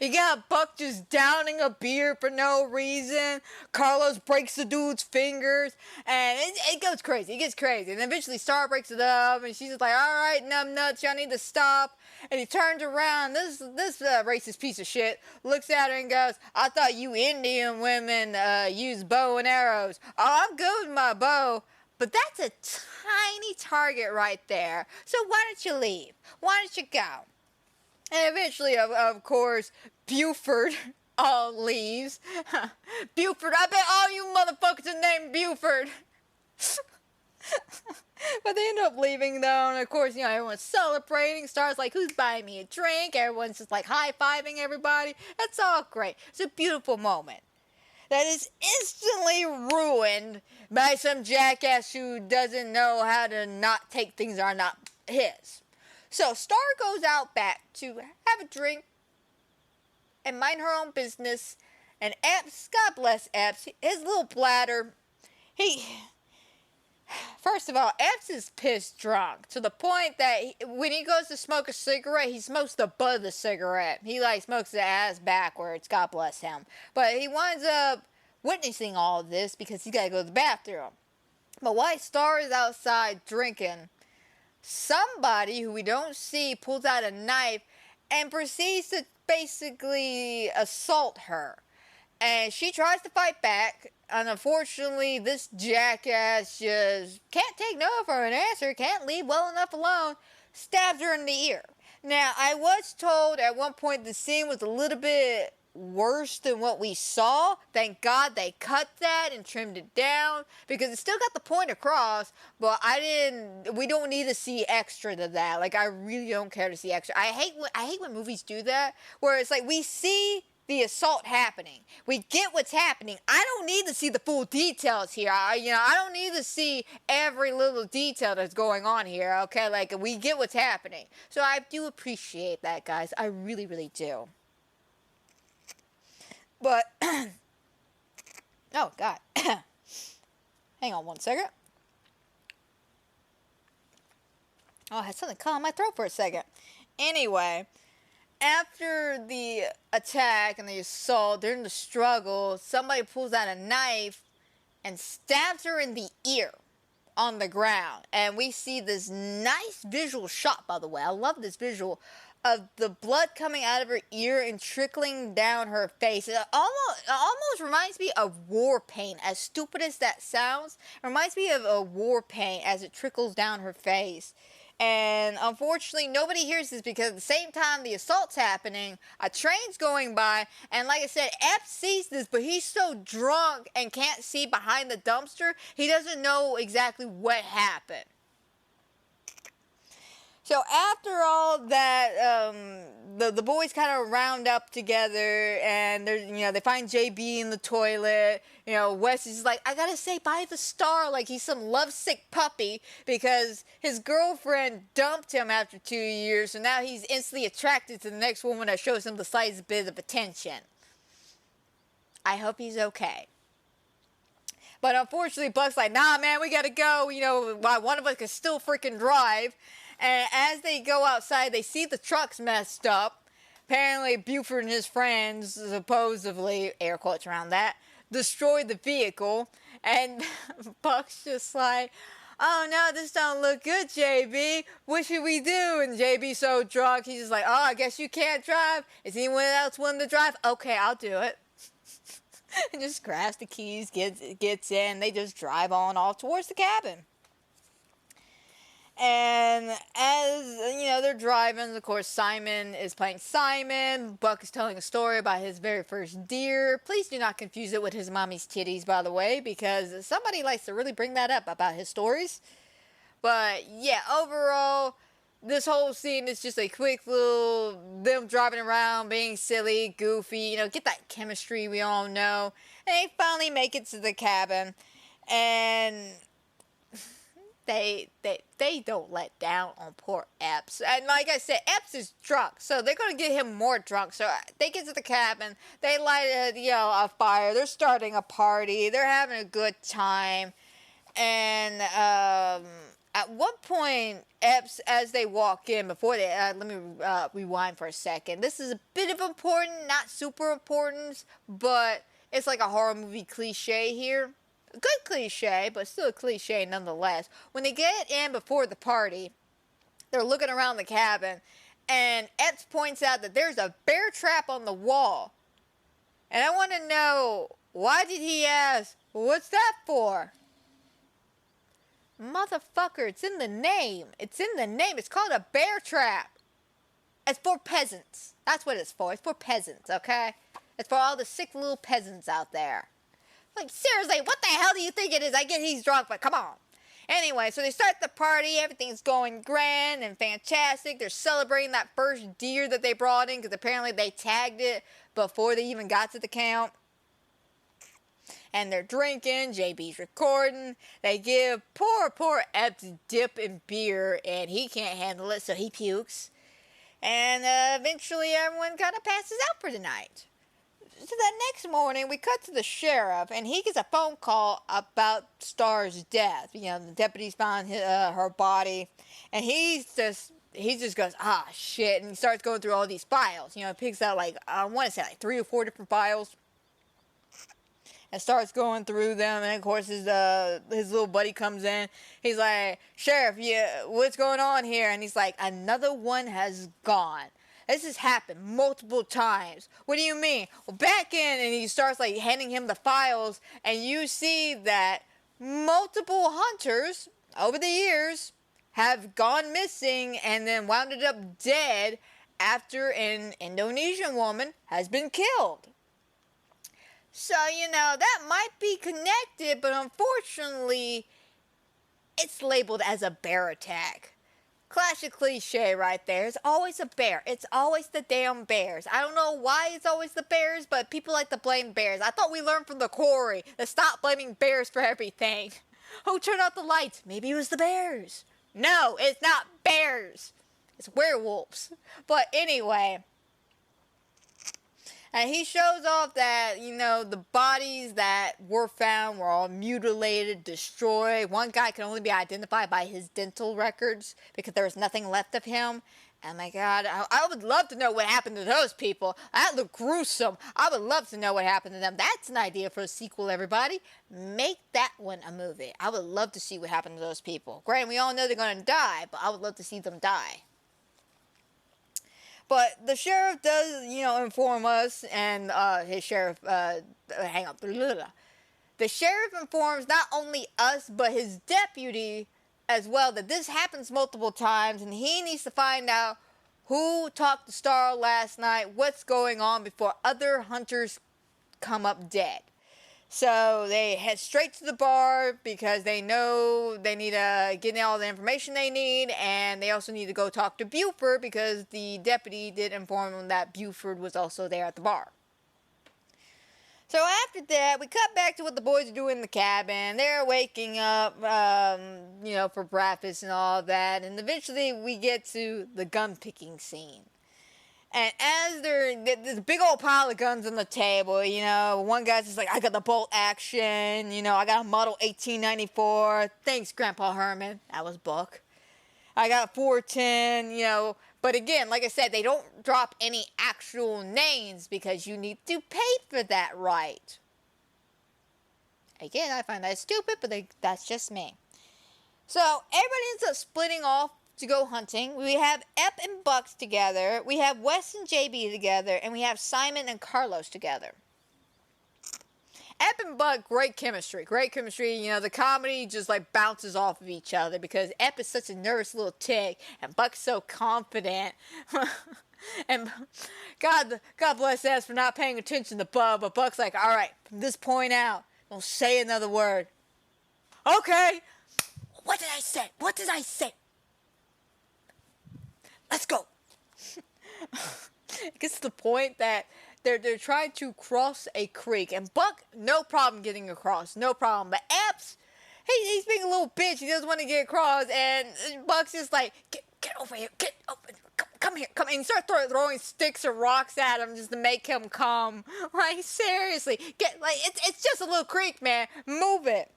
You got Buck just downing a beer for no reason. Carlos breaks the dude's fingers. And it goes crazy. It gets crazy. And then eventually Star breaks it up. And she's just like, all right, numbnuts, y'all need to stop. And he turns around. This racist piece of shit looks at her and goes, I thought you Indian women use bow and arrows. Oh, I'm good with my bow. But that's a tiny target right there. So why don't you leave? Why don't you go? And eventually, of course, Buford all leaves. Buford, I bet all you motherfuckers are named Buford. But they end up leaving though, and of course, everyone's celebrating. Star's like, who's buying me a drink? Everyone's just like high-fiving everybody. That's all great. It's a beautiful moment that is instantly ruined by some jackass who doesn't know how to not take things that are not his. So Star goes out back to have a drink and mind her own business. And Epps, God bless Epps, his little bladder, first of all, Epps is pissed drunk to the point that when he goes to smoke a cigarette, he smokes the butt of the cigarette. He smokes the ass backwards, God bless him. But he winds up witnessing all of this because he's got to go to the bathroom. But while Star is outside drinking, somebody who we don't see pulls out a knife and proceeds to basically assault her. And she tries to fight back, and unfortunately, this jackass just can't take no for an answer, can't leave well enough alone, stabs her in the ear. Now, I was told at one point the scene was a little bit worse than what we saw. Thank God they cut that and trimmed it down, because it still got the point across, but we don't need to see extra to that. I really don't care to see extra. I hate when movies do that, where it's we see the assault happening. We get what's happening. I don't need to see the full details here. I don't need to see every little detail that's going on here, okay? We get what's happening. So I do appreciate that, guys. I really, really do. But, oh, God. Hang on one second. Oh, I had something caught in my throat for a second. Anyway, after the attack and the assault, during the struggle, somebody pulls out a knife and stabs her in the ear on the ground. And we see this nice visual shot, by the way. I love this visual of the blood coming out of her ear and trickling down her face. It almost reminds me of war paint. As stupid as that sounds, it reminds me of a war paint as it trickles down her face. And unfortunately, nobody hears this because at the same time the assault's happening, a train's going by, and like I said, Epps sees this, but he's so drunk and can't see behind the dumpster, he doesn't know exactly what happened. So after all that, the boys kind of round up together, and they find JB in the toilet. Wes is like, I gotta say bye to Star, like he's some lovesick puppy, because his girlfriend dumped him after 2 years, so now he's instantly attracted to the next woman that shows him the slightest bit of attention. I hope he's okay. But unfortunately, Buck's like, nah, man, we gotta go. One of us can still freaking drive. And as they go outside, they see the truck's messed up. Apparently, Buford and his friends, supposedly, air quotes around that, destroyed the vehicle. And Buck's just like, oh no, this don't look good, JB. What should we do? And JB's so drunk, he's just like, oh, I guess you can't drive. Is anyone else willing to drive? Okay, I'll do it. And just grabs the keys, gets in. They just drive on off towards the cabin. And as, they're driving, of course, Simon is playing Simon. Buck is telling a story about his very first deer. Please do not confuse it with his mommy's titties, by the way, because somebody likes to really bring that up about his stories. But, yeah, overall, this whole scene is just a quick little, them driving around, being silly, goofy, get that chemistry we all know. And they finally make it to the cabin, and they don't let down on poor Epps. And like I said, Epps is drunk, so they're going to get him more drunk. So they get to the cabin, they light a fire, they're starting a party, they're having a good time. And at one point, Epps, as they walk in, before they, let me rewind for a second. This is a bit of important, not super important, but it's like a horror movie cliche here. Good cliche, but still a cliche nonetheless. When they get in before the party, they're looking around the cabin, and Epps points out that there's a bear trap on the wall. And I want to know, why did he ask, what's that for? Motherfucker, it's in the name. It's in the name. It's called a bear trap. It's for peasants. That's what it's for. It's for peasants, okay? It's for all the sick little peasants out there. Like, seriously, what the hell do you think it is? I get he's drunk, but come on. Anyway, so they start the party. Everything's going grand and fantastic. They're celebrating that first deer that they brought in because apparently they tagged it before they even got to the camp. And they're drinking. JB's recording. They give poor Epps dip in beer, and he can't handle it, so he pukes. And eventually everyone kind of passes out for the night. So that next morning, we cut to the sheriff, and he gets a phone call about Star's death. You know, the deputies found her body, and he just goes, ah, shit, and he starts going through all these files. You know, picks out, like, I want to say, like, 3 or 4 different files, and starts going through them, and of course his little buddy comes in. He's like, Sheriff, yeah, what's going on here? And he's like, another one has gone. This has happened multiple times. What do you mean? Well, back in, and he starts like handing him the files, and you see that multiple hunters over the years have gone missing and then wound up dead after an Indonesian woman has been killed. So, you know, that might be connected, but unfortunately, it's labeled as a bear attack. Classic cliche right there. It's always a bear. It's always the damn bears. I don't know why it's always the bears, but people like to blame bears. I thought we learned from the quarry to stop blaming bears for everything. Who turned out the lights? Maybe it was the bears. No, it's not bears. It's werewolves. But anyway, and he shows off that, you know, the bodies that were found were all mutilated, destroyed. One guy can only be identified by his dental records because there was nothing left of him. And my God, I would love to know what happened to those people. That looked gruesome. I would love to know what happened to them. That's an idea for a sequel, everybody. Make that one a movie. I would love to see what happened to those people. Granted, we all know they're going to die, but I would love to see them die. But the sheriff does, you know, inform us, and his sheriff, The sheriff informs not only us, but his deputy as well, that this happens multiple times, and he needs to find out who talked to Star last night, what's going on before other hunters come up dead. So they head straight to the bar because they know they need to get all the information they need, and they also need to go talk to Buford because the deputy did inform them that Buford was also there at the bar. So after that, we cut back to what the boys are doing in the cabin. They're waking up, you know, for breakfast and all that, and eventually we get to the gun picking scene. And as there's a big old pile of guns on the table, you know, one guy's just like, I got the bolt action, you know, I got a Model 1894. Thanks, Grandpa Herman. That was Buck. I got 410, you know. But again, like I said, they don't drop any actual names because you need to pay for that right. Again, I find that stupid, but that's just me. So everybody ends up splitting off to go hunting. We have Ep and Bucks together. We have Wes and JB together. And we have Simon and Carlos together. Ep and Buck, great chemistry. Great chemistry. You know, the comedy just like bounces off of each other because Ep is such a nervous little tick and Buck's so confident. And God bless us for not paying attention to Bub, but Buck's like, all right, from this point out, don't say another word. Okay. What did I say? What did I say? Let's go. It gets to the point that they're trying to cross a creek, and Buck, no problem getting across, no problem. But Epps, he's being a little bitch. He doesn't want to get across, and Buck's just like, get over here, get over, come here, come. And he starts throwing sticks or rocks at him just to make him come. Like seriously, it's just a little creek, man. Move it.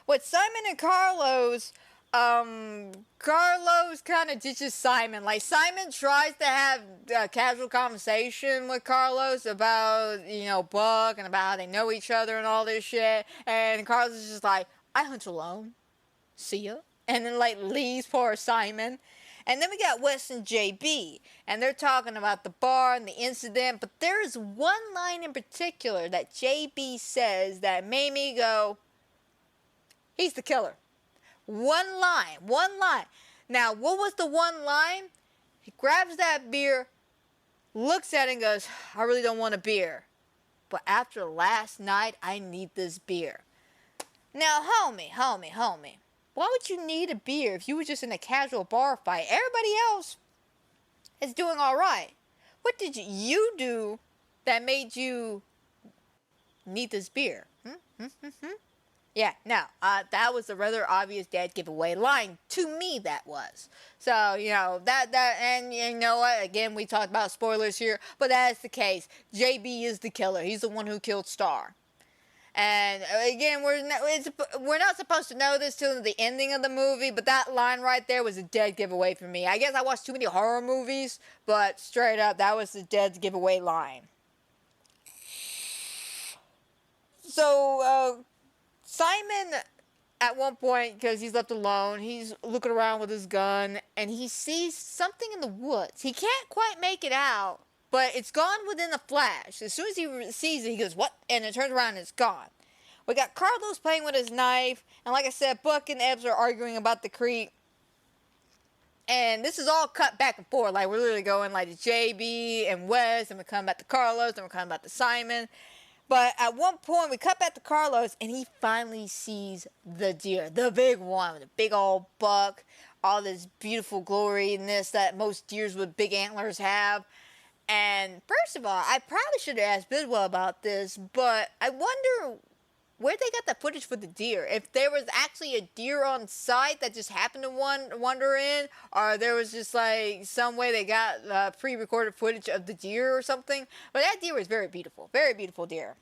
With Simon and Carlos. Carlos kind of ditches Simon. Like, Simon tries to have a casual conversation with Carlos about, you know, Buck and about how they know each other and all this shit. And Carlos is just like, I hunt alone. See ya. And then, like, leaves poor Simon. And then we got Wes and JB. And they're talking about the bar and the incident. But there's one line in particular that JB says that made me go, he's the killer. One line. Now, what was the one line? He grabs that beer, looks at it and goes, I really don't want a beer. But after last night, I need this beer. Now, homie. Why would you need a beer if you were just in a casual bar fight? Everybody else is doing all right. What did you do that made you need this beer? Yeah, no, that was a rather obvious dad giveaway line. To me, that was. So, you know, and you know what? Again, we talked about spoilers here, but that is the case. JB is the killer. He's the one who killed Star. And again, we're not supposed to know this till the ending of the movie, but that line right there was a dead giveaway for me. I guess I watched too many horror movies, but straight up, that was the dead giveaway line. So, Simon, at one point, because he's left alone, he's looking around with his gun, and he sees something in the woods. He can't quite make it out, but it's gone within a flash. As soon as he sees it, he goes, what? And it turns around and it's gone. We got Carlos playing with his knife, and like I said, Buck and Ebbs are arguing about the creek. And this is all cut back and forth. Like, we're literally going like to JB and Wes, and we're coming back to Carlos, and we're coming back to Simon. But at one point, we cut back to Carlos, and he finally sees the deer. The big one, the big old buck. All this beautiful gloriness that most deers with big antlers have. And first of all, I probably should have asked Bidwell about this, but I wonder where they got that footage for the deer. If there was actually a deer on site that just happened to wander in, or there was just like some way they got pre-recorded footage of the deer or something. But that deer was very beautiful deer.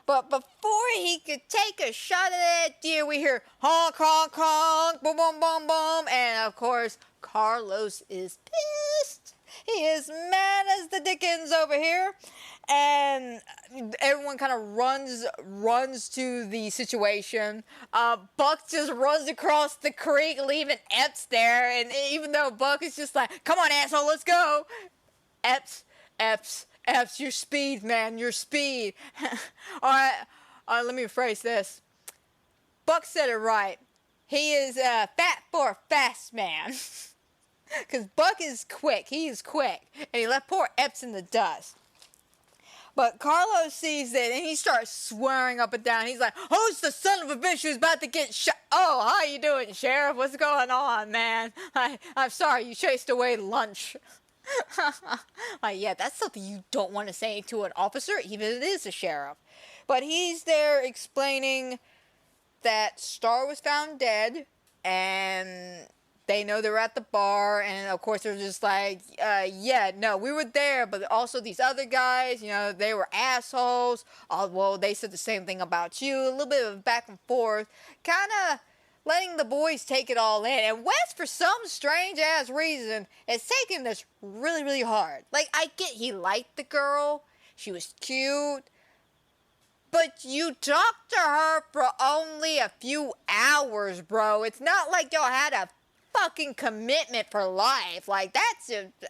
But before he could take a shot at that deer, we hear honk, honk, honk, boom, boom, boom, boom, and of course, Carlos is pissed. He is mad as the dickens over here. And everyone kind of runs to the situation. Buck just runs across the creek, leaving Epps there. And even though Buck is just like, come on, asshole, let's go. Epps, your speed, man, your speed. All right, let me rephrase this. Buck said it right. He is fat for a fast man. Because Buck is quick. He is quick. And he left poor Epps in the dust. But Carlos sees it, and he starts swearing up and down. He's like, who's the son of a bitch who's about to get shot? Oh, how you doing, Sheriff? What's going on, man? I'm sorry, you chased away lunch. Like, yeah, that's something you don't want to say to an officer, even if it is a sheriff. But he's there explaining that Star was found dead, and they know they were at the bar, and of course they're just like, yeah, no, we were there, but also these other guys, you know, they were assholes. Well, they said the same thing about you. A little bit of back and forth, kind of letting the boys take it all in. And Wes, for some strange-ass reason, is taking this really, really hard. Like, I get he liked the girl. She was cute. But you talked to her for only a few hours, bro. It's not like y'all had a fucking commitment for life. Like,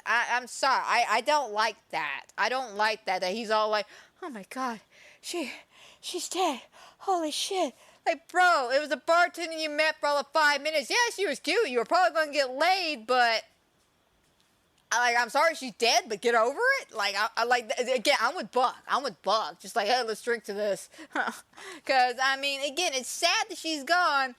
I'm sorry. I don't like that. I don't like that he's all like, oh my god, she's dead. Holy shit. Like, bro, it was a bartender you met for all of 5 minutes. Yeah, she was cute. You were probably going to get laid, but I'm sorry she's dead, but get over it. Like, I like, again, I'm with Buck. Just like, hey, let's drink to this. Because, I mean, again, it's sad that she's gone,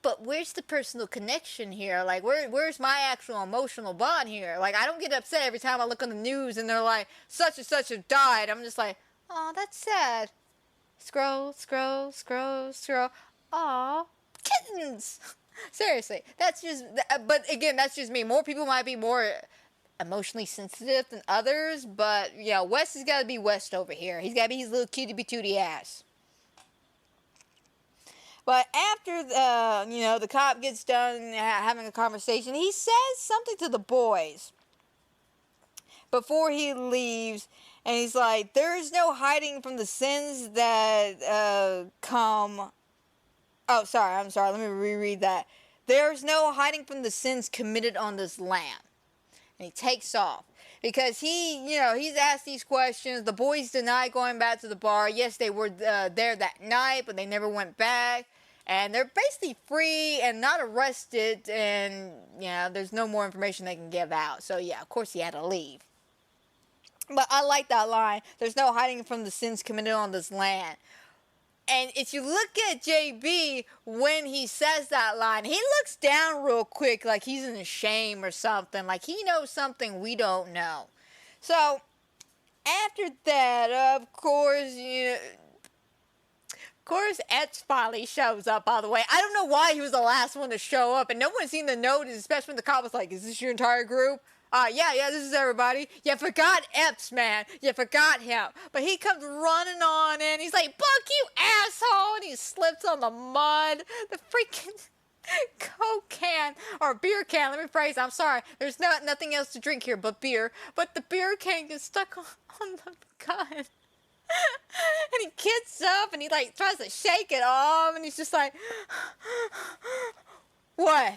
but where's the personal connection here? Like, where's my actual emotional bond here? Like, I don't get upset every time I look on the news and they're like, such and such have died. I'm just like, oh, that's sad. Scroll. Aw, kittens. Seriously, that's just, but again, that's just me. More people might be more emotionally sensitive than others, but, yeah, Wes has got to be West over here. He's got to be his little cutie-patootie ass. But after, the cop gets done having a conversation, he says something to the boys before he leaves, and he's like, there's no hiding from the sins that come... Oh, I'm sorry, let me reread that. There's no hiding from the sins committed on this land. And he takes off. Because he's asked these questions. The boys deny going back to the bar. Yes, they were there that night, but they never went back. And they're basically free and not arrested, and, there's no more information they can give out. So, yeah, of course he had to leave. But I like that line. There's no hiding from the sins committed on this land. And if you look at JB when he says that line, he looks down real quick like he's in shame or something. Like he knows something we don't know. So, after that, of course, Epps finally shows up, by the way. I don't know why he was the last one to show up, and no one's seen the notice, especially when the cop was like, is this your entire group? Yeah, this is everybody. You forgot Epps, man. You forgot him. But he comes running on in. He's like, Buck, you asshole. And he slips on the mud. The freaking Coke can, or beer can, let me phrase, I'm sorry. There's nothing else to drink here but beer. But the beer can gets stuck on the gun. And he gets up and he tries to shake it off. And he's just like, what?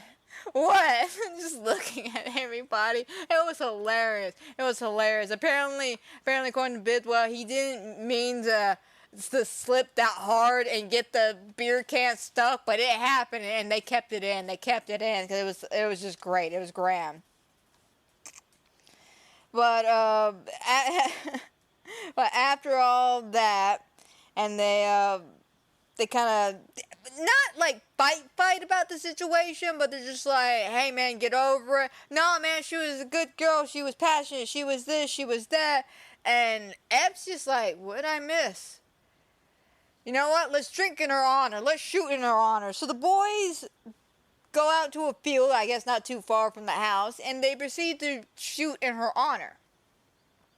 Just looking at everybody. It was hilarious. Apparently, according to Bidwell, he didn't mean to slip that hard and get the beer can stuck, but it happened, and they kept it in. Because it was just great. It was grand. But but after all that, and they kind of not fight about the situation, but they're just like, hey man, get over it. No man, she was a good girl, she was passionate, she was this, she was that. And Epps just like, what'd I miss? You know what, let's drink in her honor, let's shoot in her honor. So the boys go out to a field, I guess not too far from the house, and they proceed to shoot in her honor.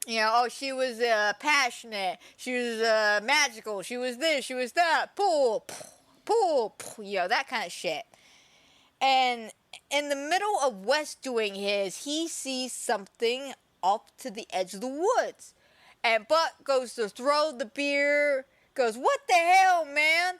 She was passionate, she was magical, she was this, she was that, pool, that kind of shit. And in the middle of Wes doing his, he sees something off to the edge of the woods. And Buck goes to throw the beer, goes, what the hell, man?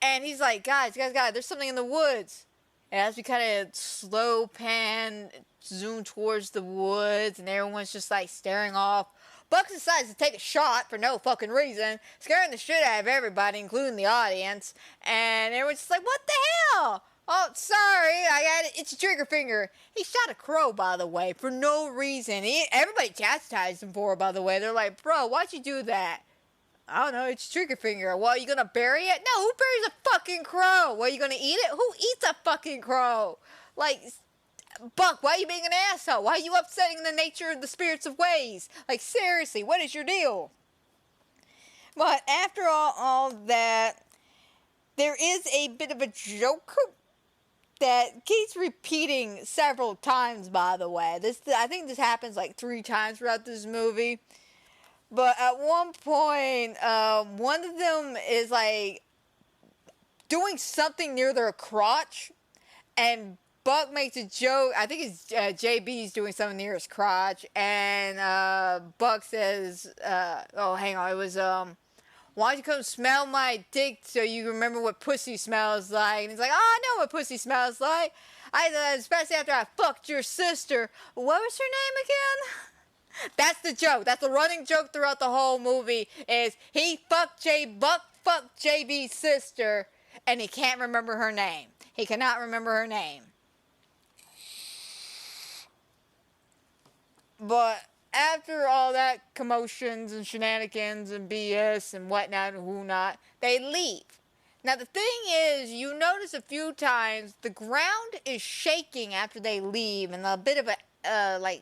And he's like, guys, there's something in the woods. And as we kind of slow pan, zoom towards the woods, and everyone's just staring off, Buck decides to take a shot for no fucking reason, scaring the shit out of everybody, including the audience. And everyone's just like, what the hell? Oh, sorry, I got it. It's a trigger finger. He shot a crow, by the way, for no reason. Everybody chastised him for it, by the way. They're like, bro, why'd you do that? I don't know, it's trigger finger. Well, you gonna bury it? No, who buries a fucking crow? Well, you gonna eat it? Who eats a fucking crow? Buck, why are you being an asshole? Why are you upsetting the nature of the spirits of ways? Seriously, what is your deal? But after all that, there is a bit of a joke that keeps repeating several times, by the way. I think this happens 3 times throughout this movie. But at one point, one of them is doing something near their crotch, and Buck makes a joke. I think it's JB's doing something near his crotch, and Buck says, oh, hang on, it was, why don't you come smell my dick so you remember what pussy smells like? And he's like, oh, I know what pussy smells like. Especially after I fucked your sister. What was her name again? That's the joke. That's the running joke throughout the whole movie is Buck fucked JB's sister, and he can't remember her name. He cannot remember her name. But after all that commotions and shenanigans and BS and whatnot and who not, they leave. Now the thing is, you notice a few times the ground is shaking after they leave, and a bit of a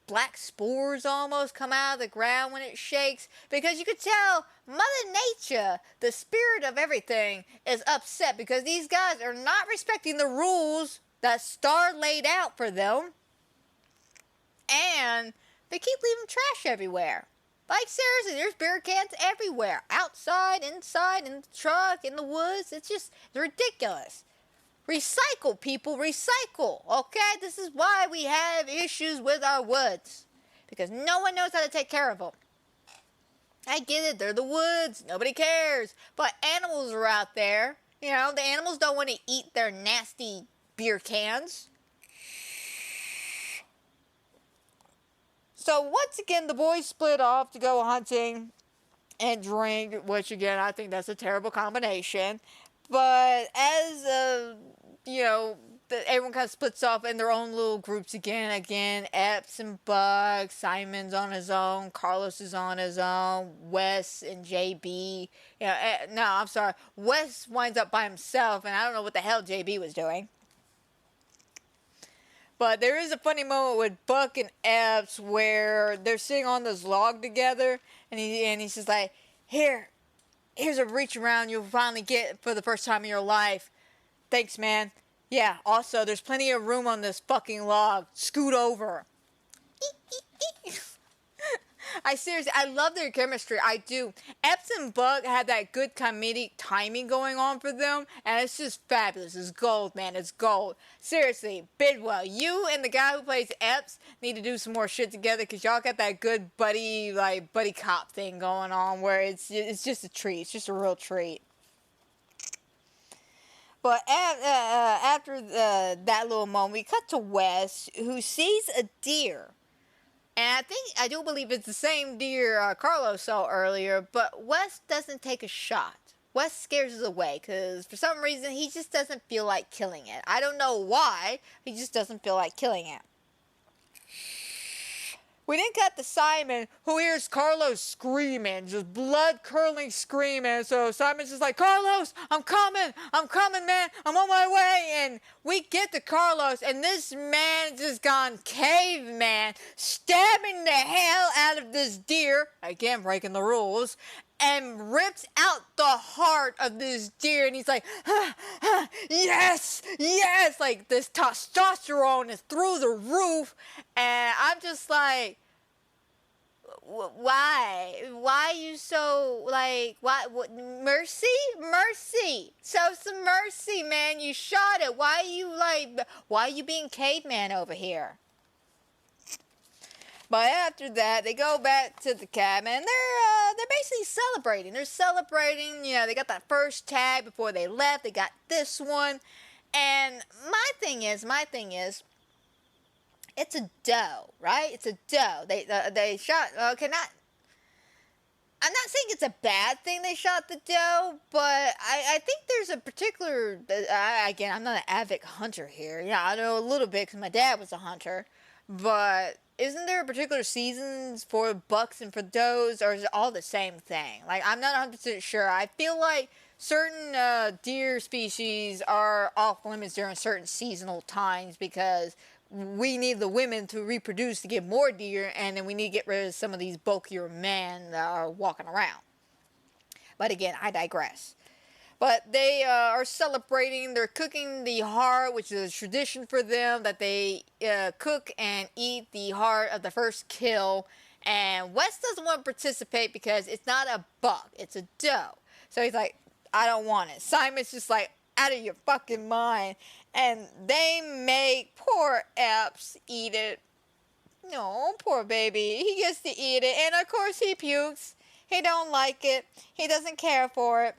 black spores almost come out of the ground when it shakes, because you could tell Mother Nature, the spirit of everything, is upset because these guys are not respecting the rules that Star laid out for them. And they keep leaving trash everywhere. Seriously, there's beer cans everywhere. Outside, inside, in the truck, in the woods. It's ridiculous. Recycle, people, recycle. Okay? This is why we have issues with our woods. Because no one knows how to take care of them. I get it. They're the woods. Nobody cares. But animals are out there. The animals don't want to eat their nasty beer cans. So once again, the boys split off to go hunting and drink, which again, I think that's a terrible combination. But as you know, everyone kind of splits off in their own little groups again. Epps and Buck, Simon's on his own, Carlos is on his own, Wes and JB. You know, no, I'm sorry. Wes winds up by himself, and I don't know what the hell JB was doing. But there is a funny moment with Buck and Epps where they're sitting on this log together, and he's just like, here's a reach around you'll finally get for the first time in your life. Thanks, man. Yeah, also, there's plenty of room on this fucking log. Scoot over. I love their chemistry. I do. Epps and Buck had that good comedic timing going on for them, and it's just fabulous. It's gold, man. It's gold. Seriously, Bidwell, you and the guy who plays Epps need to do some more shit together, because y'all got that good buddy cop thing going on where it's just a treat. It's just a real treat. But after that little moment, we cut to Wes, who sees a deer. And I do believe it's the same deer Carlos saw earlier, but Wes doesn't take a shot. Wes scares it away, because for some reason, he just doesn't feel like killing it. I don't know why, he just doesn't feel like killing it. We then cut to Simon, who hears Carlos screaming, just blood-curdling screaming. So Simon's just like, Carlos, I'm coming, man, I'm on my way. And we get to Carlos, and this man just gone caveman, stabbing the hell out of this deer, again breaking the rules, and rips out the heart of this deer. And he's like, yes, like this testosterone is through the roof. And I'm just like, why you so like, what mercy, show some mercy, man. You shot it. Why are you being caveman over here? But after that, they go back to the cabin, and they're basically celebrating. They're celebrating, you know, they got that first tag before they left. They got this one. And my thing is, it's a doe, right? It's a doe. They shot, I'm not saying it's a bad thing they shot the doe, but I think there's a particular, again, I'm not an avid hunter here. Yeah, I know a little bit because my dad was a hunter, but isn't there a particular seasons for bucks and for does, or is it all the same thing? Like, I'm not 100% sure. I feel like certain deer species are off limits during certain seasonal times because we need the women to reproduce to get more deer, and then we need to get rid of some of these bulkier men that are walking around. But again, I digress. But they are celebrating. They're cooking the heart, which is a tradition for them, that they cook and eat the heart of the first kill. And Wes doesn't want to participate because it's not a buck. It's a doe. So he's like, I don't want it. Simon's just like, out of your fucking mind. And they make poor Epps eat it. No, poor baby. He gets to eat it. And of course he pukes. He don't like it. He doesn't care for it.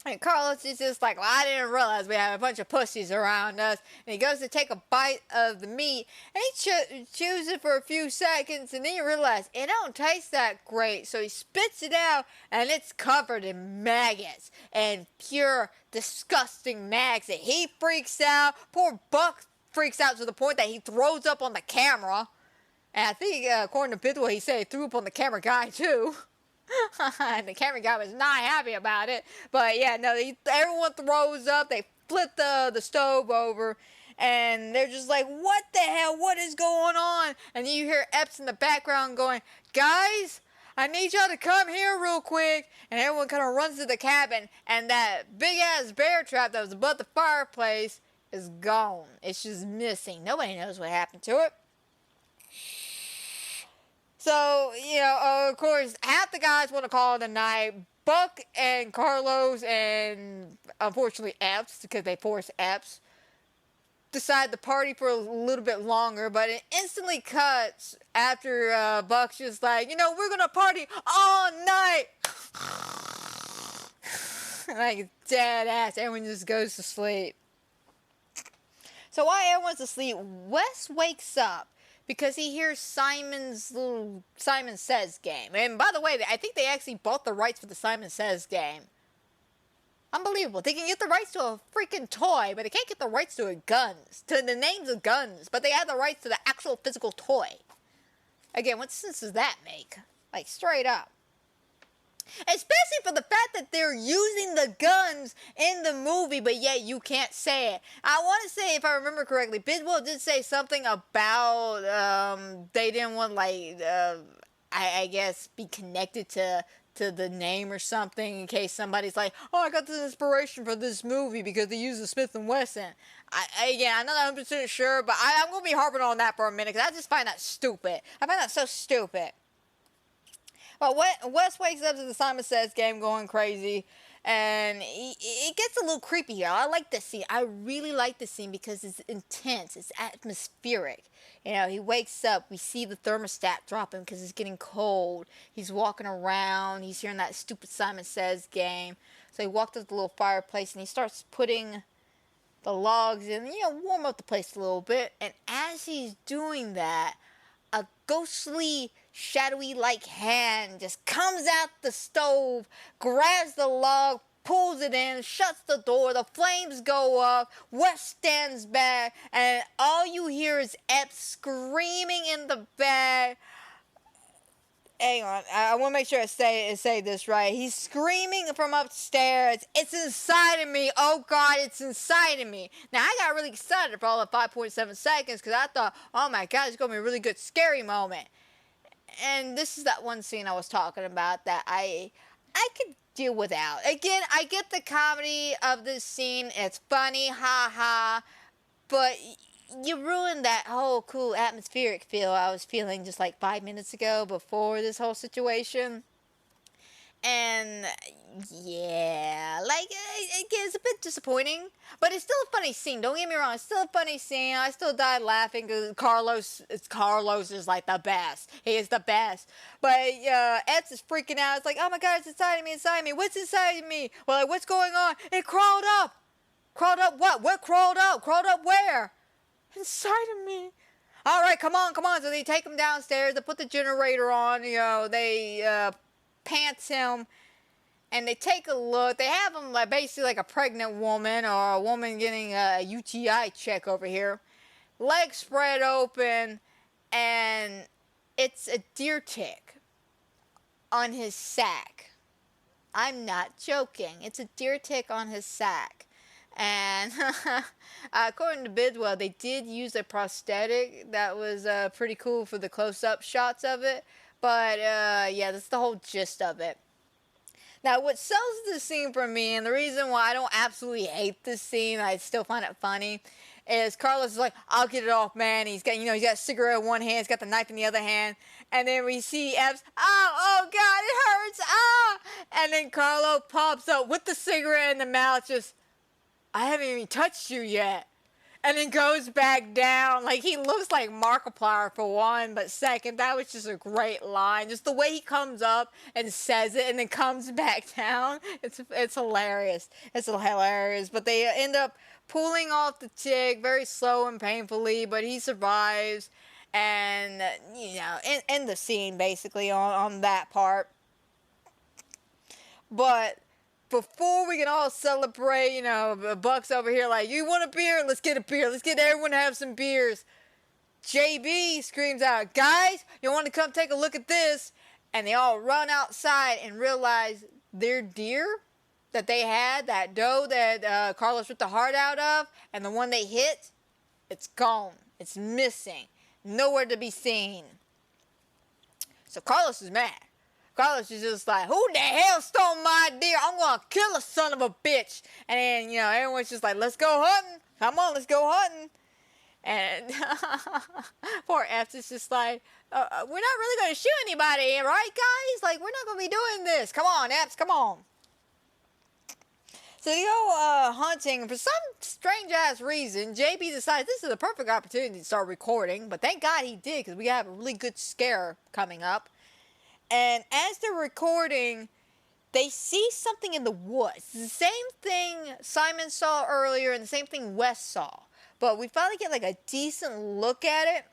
And Carlos is just like, well, I didn't realize we have a bunch of pussies around us. And he goes to take a bite of the meat. And he chews it for a few seconds. And then you realize it don't taste that great. So he spits it out. And it's covered in maggots. And pure, disgusting maggots. And he freaks out. Poor Buck freaks out to the point that he throws up on the camera. And I think, according to Bidwell, he said he threw up on the camera guy, too. And the camera guy was not happy about it. But yeah, no, everyone throws up. They flip the stove over. And they're just like, what the hell? What is going on? And you hear Epps in the background going, guys, I need y'all to come here real quick. And everyone kind of runs to the cabin. And that big-ass bear trap that was above the fireplace is gone. It's just missing. Nobody knows what happened to it. So, you know, of course, half the guys want to call it a night. Buck and Carlos and, unfortunately, Epps, because they forced Epps, decide to party for a little bit longer. But it instantly cuts after Buck's just like, you know, we're going to party all night. Like, dead ass. Everyone just goes to sleep. So while everyone's asleep, Wes wakes up. Because he hears Simon's little Simon Says game. And by the way, I think they actually bought the rights for the Simon Says game. Unbelievable. They can get the rights to a freaking toy, but they can't get the rights to to the names of guns, but they have the rights to the actual physical toy. Again, what sense does that make? Like, straight up. Especially for the fact that they're using the guns in the movie, but yet you can't say it. I want to say, if I remember correctly, Bidwell did say something about they didn't want, like, I guess, be connected to the name or something, in case somebody's like, oh, I got this inspiration for this movie because they use the Smith & Wesson. I'm not 100% sure, but I'm going to be harping on that for a minute because I just find that stupid. I find that so stupid. But Wes wakes up to the Simon Says game going crazy, and it gets a little creepy here. I like this scene. I really like this scene because it's intense. It's atmospheric. You know, he wakes up. We see the thermostat dropping because it's getting cold. He's walking around. He's hearing that stupid Simon Says game. So he walked up to the little fireplace, and he starts putting the logs in, warm up the place a little bit. And as he's doing that, a ghostly, shadowy-like hand just comes out the stove, grabs the log, pulls it in, shuts the door, the flames go up, Wes stands back, and all you hear is Epps screaming in the back. Hang on, I want to make sure I say this right. He's screaming from upstairs, it's inside of me, oh God, it's inside of me. Now, I got really excited for all of 5.7 seconds, because I thought, oh my God, it's going to be a really good scary moment. And this is that one scene I was talking about that I could deal without. Again, I get the comedy of this scene. It's funny, ha, but you ruined that whole cool atmospheric feel I was feeling just like 5 minutes ago before this whole situation. And yeah, like, again, it's a bit disappointing, but it's still a funny scene. Don't get me wrong, it's still a funny scene. I still died laughing because Carlos is like the best. He is the best. But Epps is freaking out. It's like, oh my God, it's inside of me. What's inside of me? Well, like, what's going on? It crawled up. Crawled up what? What crawled up? Crawled up where? Inside of me. All right, come on. So they take him downstairs. They put the generator on. They pants him, and they take a look. They have him like basically like a pregnant woman or a woman getting a UTI check over here. Legs spread open, and it's a deer tick on his sack. I'm not joking. It's a deer tick on his sack. And according to Bidwell, they did use a prosthetic that was pretty cool for the close-up shots of it. But, yeah, that's the whole gist of it. Now, what sells this scene for me, and the reason why I don't absolutely hate this scene, I still find it funny, is Carlos is like, I'll get it off, man. He's got, he's got a cigarette in one hand, he's got the knife in the other hand. And then we see Epps, oh God, it hurts, And then Carlo pops up with the cigarette in the mouth, just, I haven't even touched you yet. And then goes back down. Like, he looks like Markiplier for one, but second, that was just a great line. Just the way he comes up and says it and then comes back down. It's hilarious. It's hilarious. But they end up pulling off the tick very slow and painfully, but he survives. And, end the scene, basically, on that part. But before we can all celebrate, Buck's over here like, you want a beer? Let's get a beer. Let's get everyone to have some beers. JB screams out, guys, you want to come take a look at this? And they all run outside and realize their deer that they had, that doe that Carlos ripped the heart out of, and the one they hit, it's gone. It's missing. Nowhere to be seen. So Carlos is mad. Carlos is just like, who the hell stole my deer? I'm going to kill a son of a bitch. And then, everyone's just like, let's go hunting. Come on, let's go hunting. And poor Epps is just like, we're not really going to shoot anybody, right, guys? Like, we're not going to be doing this. Come on, Epps, come on. So they go hunting, and for some strange-ass reason, JB decides this is a perfect opportunity to start recording. But thank God he did, because we have a really good scare coming up. And as they're recording, they see something in the woods. The same thing Simon saw earlier and the same thing Wes saw. But we finally get like a decent look at it.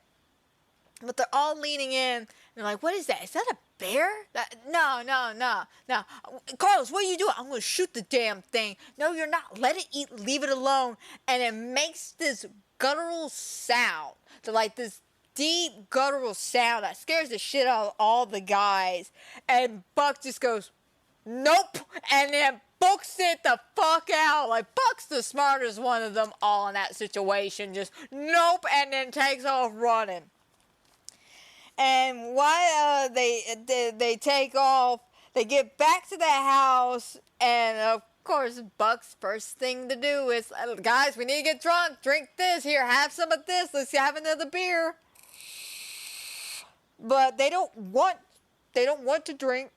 But they're all leaning in. And they're like, what is that? Is that a bear? No. Carlos, what are you doing? I'm gonna shoot the damn thing. No, you're not. Let it eat. Leave it alone. And it makes this guttural sound. So like this deep guttural sound that scares the shit out of all the guys. And Buck just goes, nope. And then books it the fuck out. Like, Buck's the smartest one of them all in that situation. Just nope, and then takes off running. And while they take off, they get back to the house, and of course, Buck's first thing to do is, guys, we need to get drunk. Drink this. Here, have some of this. Let's have another beer. But they don't want to drink.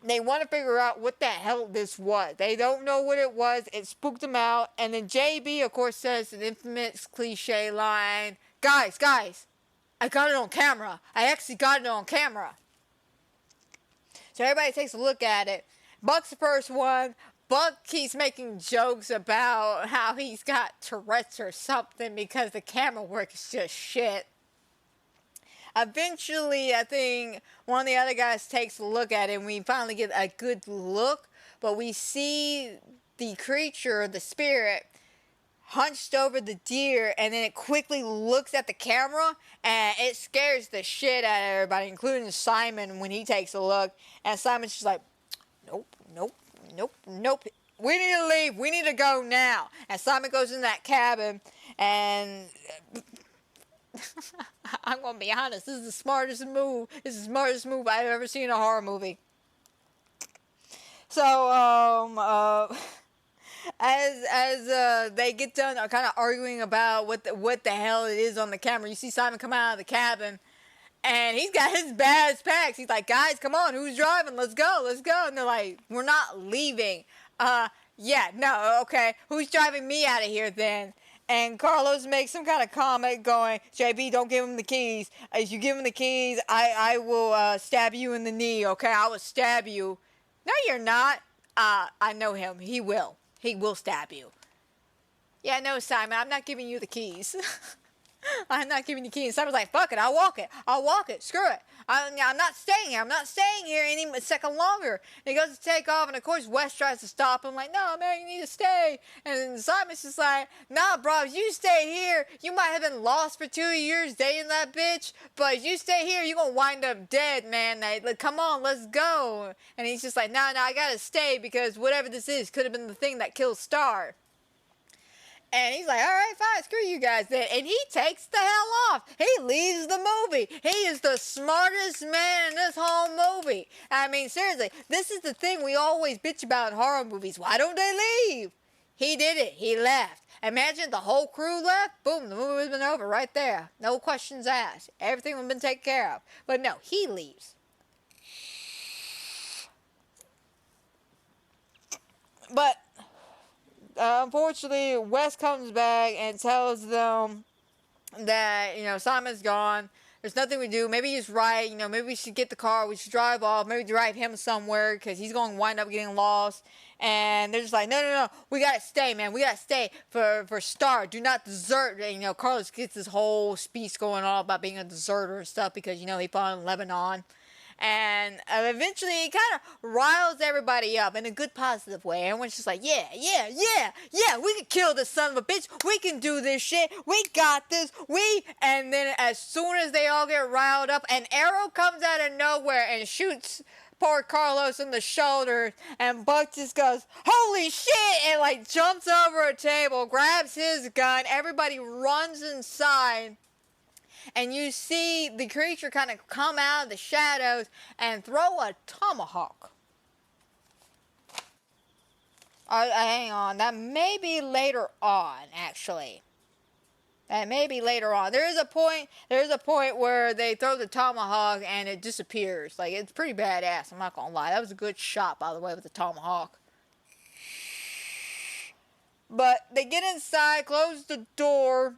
They want to figure out what the hell this was. They don't know what it was. It spooked them out. And then JB, of course, says an infamous cliche line, guys, I got it on camera. I actually got it on camera. So everybody takes a look at it. Buck's the first one. Buck keeps making jokes about how he's got Tourette's or something because the camera work is just shit. Eventually, I think one of the other guys takes a look at it and we finally get a good look. But we see the creature, the spirit, hunched over the deer, and then it quickly looks at the camera and it scares the shit out of everybody, including Simon when he takes a look. And Simon's just like, nope. We need to leave. We need to go now. And Simon goes in that cabin, and I'm going to be honest, this is the smartest move. This is the smartest move I've ever seen in a horror movie. So, as they get done kind of arguing about what the hell it is on the camera, you see Simon come out of the cabin, and he's got his bags packed. He's like, guys, come on, who's driving? Let's go. And they're like, we're not leaving. Yeah, no, okay. Who's driving me out of here then? And Carlos makes some kind of comment going, JB, don't give him the keys. As you give him the keys, I will stab you in the knee, okay? I will stab you. No, you're not. I know him. He will. He will stab you. Yeah, no, Simon, I'm not giving you the keys. I'm not giving you the keys. Simon's like, fuck it, I'll walk it. Screw it. I'm not staying here any second longer. And he goes to take off, and of course Wes tries to stop him, like, no, man, you need to stay. And Simon's just like, nah, bro, if you stay here, you might have been lost for 2 years dating that bitch, but if you stay here, you're gonna wind up dead, man. Like, come on, let's go. And he's just like, no, I gotta stay because whatever this is could have been the thing that kills Star. And he's like, all right, fine, screw you guys then. And he takes the hell off. He leaves the movie. He is the smartest man in this whole movie. I mean, seriously, this is the thing we always bitch about in horror movies. Why don't they leave? He did it. He left. Imagine the whole crew left. Boom, the movie would have been over right there. No questions asked. Everything would have been taken care of. But no, he leaves. But unfortunately, Wes comes back and tells them that, Simon's gone. There's nothing we do. Maybe he's right. Maybe we should get the car. We should drive off. Maybe drive him somewhere because he's going to wind up getting lost. And they're just like, no. We got to stay, man. We got to stay for Star. Do not desert. And, Carlos gets this whole speech going on about being a deserter and stuff because, he fought in Lebanon. And eventually it kind of riles everybody up in a good positive way. Everyone's just like, yeah, we can kill this son of a bitch. We can do this shit. We got this. And then as soon as they all get riled up, an arrow comes out of nowhere and shoots poor Carlos in the shoulder. And Buck just goes, holy shit, and jumps over a table, grabs his gun. Everybody runs inside. And you see the creature kind of come out of the shadows and throw a tomahawk. Hang on. That may be later on, actually. That may be later on. There is a point where they throw the tomahawk and it disappears. It's pretty badass. I'm not going to lie. That was a good shot, by the way, with the tomahawk. But they get inside, close the door.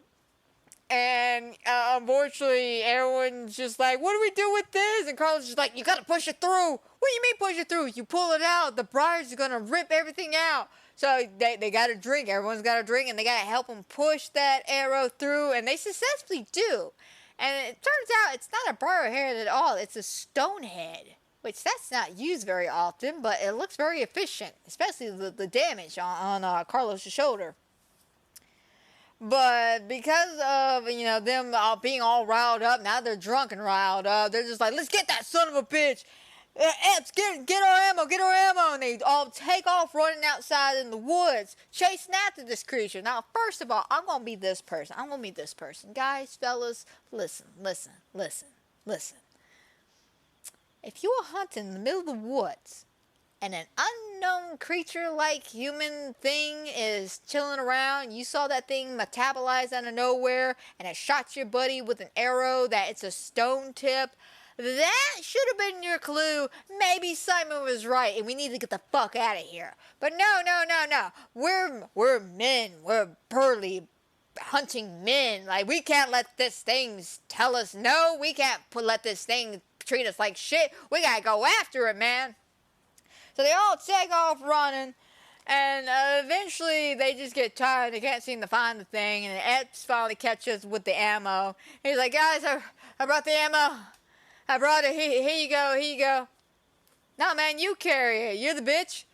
And unfortunately, everyone's just like, what do we do with this? And Carlos is just like, you gotta push it through. What do you mean push it through? You pull it out, the briars are gonna rip everything out. So they gotta drink. Everyone's gotta drink, and they gotta help them push that arrow through. And they successfully do. And it turns out it's not a briar head at all. It's a stone head. which that's not used very often, but it looks very efficient, especially the damage on Carlos' shoulder. But because of, them being all riled up, now they're drunk and riled up, they're just like, let's get that son of a bitch. Epps, get our ammo, and they all take off running outside in the woods, chasing after this creature. Now, first of all, I'm going to be this person. Guys, fellas, listen. If you were hunting in the middle of the woods, and an unknown creature-like human thing is chilling around, you saw that thing metabolize out of nowhere, and it shot your buddy with an arrow that it's a stone tip, that should have been your clue. Maybe Simon was right, and we need to get the fuck out of here. But no. We're men. We're burly hunting men. Like, we can't let this thing tell us no. We can't let this thing treat us like shit. We gotta go after it, man. So they all take off running, and eventually they just get tired. They can't seem to find the thing, and Epps finally catches with the ammo. He's like, guys, I brought the ammo. I brought it. Here you go. No, man, you carry it. You're the bitch.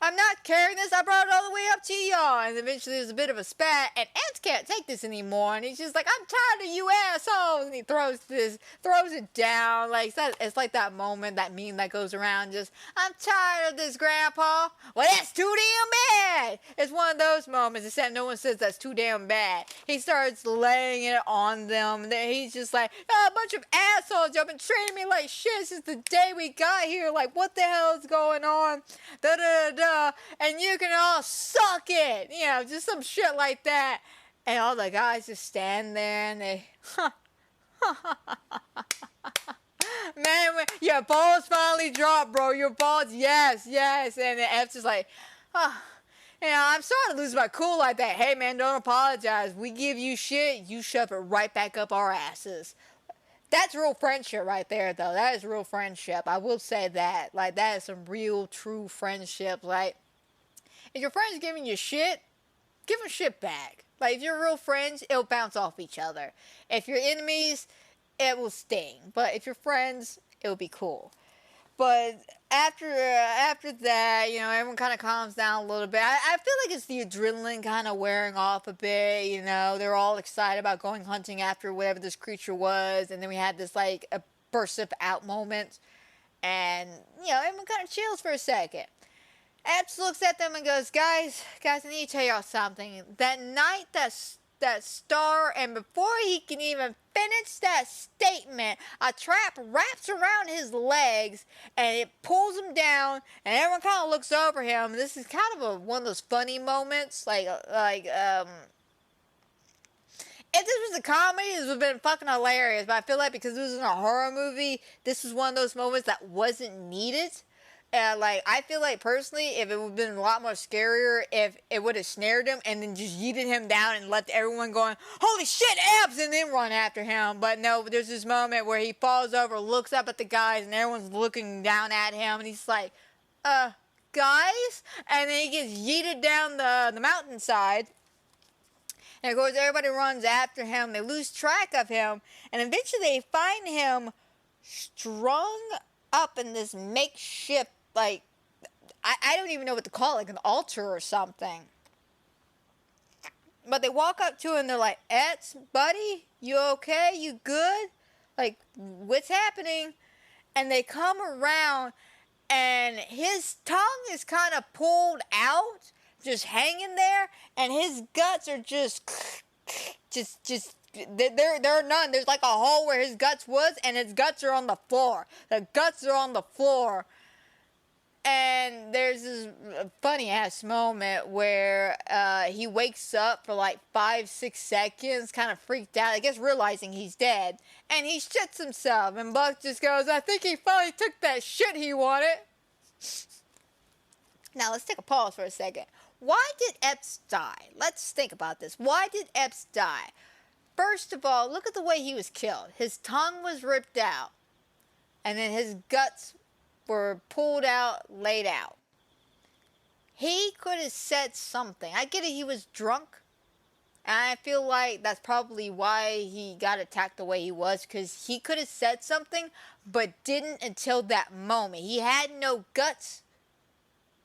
I'm not carrying this. I brought it all the way up to y'all. And eventually there's a bit of a spat, and Epps can't take this anymore. And he's just like, I'm tired of you assholes. And he throws it down. Like, it's like that moment, that meme that goes around, just, I'm tired of this, Grandpa. Well, that's too damn bad. It's one of those moments, except no one says that's too damn bad. He starts laying it on them. And then he's just like, oh, a bunch of assholes. Y'all been treating me like shit since the day we got here. Like, what the hell is going on? And you can all suck it. Just some shit like that. And all the guys just stand there and they, man, your balls finally dropped, bro. Your balls, yes. And the F's just like, I'm starting to lose my cool like that. Hey, man, don't apologize. We give you shit, you shove it right back up our asses. That's real friendship right there, though. That is real friendship. I will say that. Like, that is some real, true friendship. Like, if your friend's giving you shit, give them shit back. Like, if you're real friends, it'll bounce off each other. If you're enemies, it will sting. But if you're friends, it'll be cool. But after that, everyone kind of calms down a little bit. I feel like it's the adrenaline kind of wearing off a bit, They're all excited about going hunting after whatever this creature was. And then we had this, like, a burst of out moment. And, everyone kind of chills for a second. Epps looks at them and goes, guys, I need to tell y'all something. That night, that star, and before he can even finish that statement, a trap wraps around his legs and it pulls him down, and everyone kind of looks over him. This is kind of one of those funny moments, if this was a comedy, this would have been fucking hilarious, but I feel like because it was in a horror movie, this was one of those moments that wasn't needed. I feel like personally, if it would have been a lot more scarier, if it would have snared him and then just yeeted him down and left everyone going, holy shit, Epps, and then run after him. But no, there's this moment where he falls over, looks up at the guys, and everyone's looking down at him, and he's like, guys? And then he gets yeeted down the mountainside. And of course, everybody runs after him. They lose track of him. And eventually they find him strung up in this makeshift, I don't even know what to call it, like an altar or something. But they walk up to him, they're like, Epps, buddy, you okay? You good? Like, what's happening? And they come around, and his tongue is kind of pulled out, just hanging there, and his guts are just there are none. There's like a hole where his guts was, and his guts are on the floor. The guts are on the floor. And there's this funny ass moment where he wakes up for like 5-6 seconds, kind of freaked out, I guess realizing he's dead. And he shits himself, and Buck just goes, I think he finally took that shit he wanted. Now let's take a pause for a second. Why did Epps die? Let's think about this. Why did Epps die? First of all, look at the way he was killed. His tongue was ripped out, and then his guts were pulled out, laid out. He could have said something. I get it, he was drunk. And I feel like that's probably why he got attacked the way he was, because he could have said something, but didn't until that moment. He had no guts.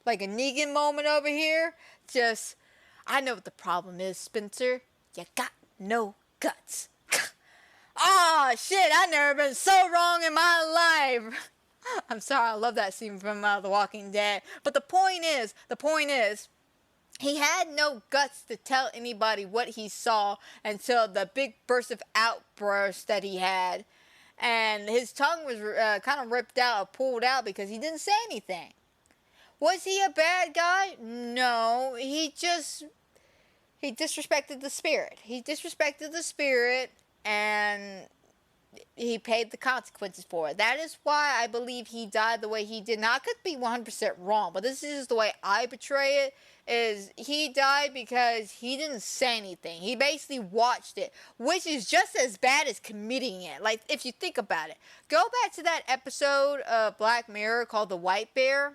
Like a Negan moment over here. Just, I know what the problem is, Spencer. You got no guts. Oh, shit, I've never been so wrong in my life. I'm sorry, I love that scene from The Walking Dead. But the point is, he had no guts to tell anybody what he saw until the big burst of outburst that he had. And his tongue was kind of ripped out or pulled out because he didn't say anything. Was he a bad guy? No, he disrespected the spirit. He disrespected the spirit, and he paid the consequences for it. That is why I believe he died the way he did. Now, I could be 100% wrong, but this is the way I portray it, is he died because he didn't say anything. He basically watched it, which is just as bad as committing it. Like, if you think about it. Go back to that episode of Black Mirror called The White Bear,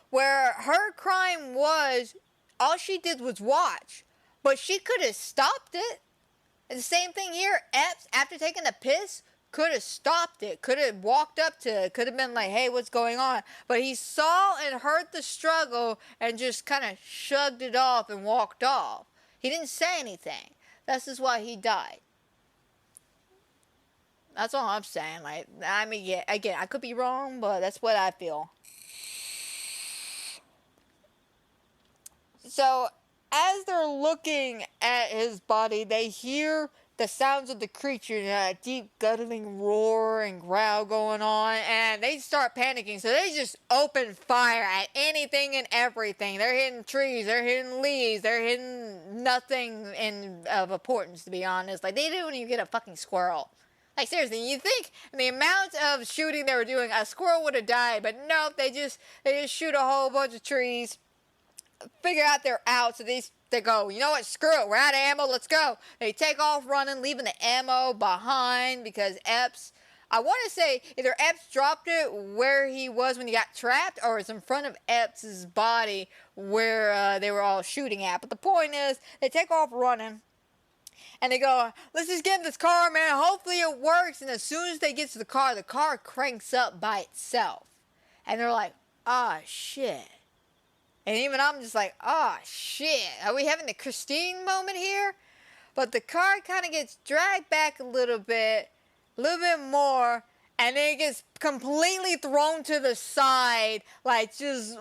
where her crime was, all she did was watch, but she could have stopped it. And the same thing here, Epps, after taking a piss, could have stopped it, could have walked up to it, could have been like, hey, what's going on? But he saw and heard the struggle and just kind of shrugged it off and walked off. He didn't say anything. This is why he died. That's all I'm saying. Like, I mean, yeah, again, I could be wrong, but that's what I feel. So, as they're looking at his body, they hear the sounds of the creature, a deep gutturing roar and growl going on, and they start panicking. So they just open fire at anything and everything. They're hitting trees, they're hitting leaves, they're hitting nothing of importance, to be honest. Like, they didn't even get a fucking squirrel. Like, seriously, you think the amount of shooting they were doing, a squirrel would have died, but nope, they just shoot a whole bunch of trees, figure out they're out, so they go, you know what, screw it, we're out of ammo, let's go. They take off running, leaving the ammo behind, because Epps, I want to say, either Epps dropped it where he was when he got trapped, or it's in front of Epps' body where they were all shooting at. But the point is, they take off running, and they go, let's just get in this car, man, hopefully it works. And as soon as they get to the car cranks up by itself. And they're like, ah, shit. And even I'm just like, oh, shit. Are we having the Christine moment here? But the car kind of gets dragged back a little bit more, and then it gets completely thrown to the side, like just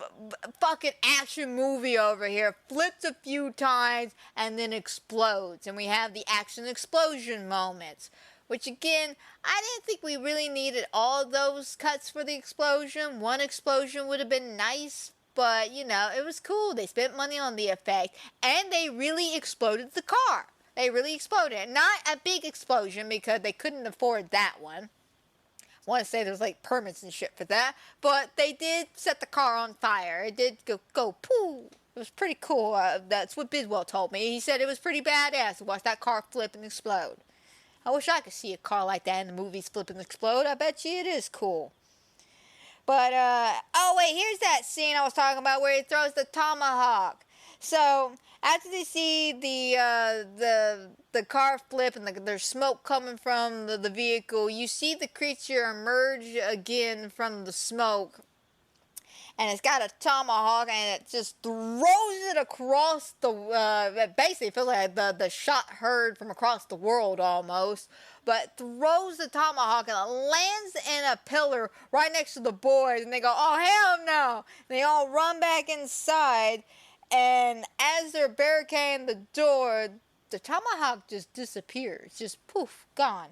fucking action movie over here. Flips a few times, and then explodes. And we have the action explosion moments. Which, again, I didn't think we really needed all those cuts for the explosion. One explosion would have been nice. But, you know, it was cool. They spent money on the effect. And they really exploded the car. They really exploded. Not a big explosion because they couldn't afford that one. I want to say there's like permits and shit for that. But they did set the car on fire. It did go pooh. It was pretty cool. That's what Bidwell told me. He said it was pretty badass to watch that car flip and explode. I wish I could see a car like that in the movies flip and explode. I bet you it is cool. But, oh wait, here's that scene I was talking about where he throws the tomahawk. So, after they see the car flip and there's smoke coming from the vehicle, you see the creature emerge again from the smoke. And it's got a tomahawk, and it just throws it across the, basically it feels like the shot heard from across the world almost, but throws the tomahawk and it lands in a pillar right next to the boys, and they go, oh hell no, and they all run back inside, and as they're barricading the door, the tomahawk just disappears, just poof, gone.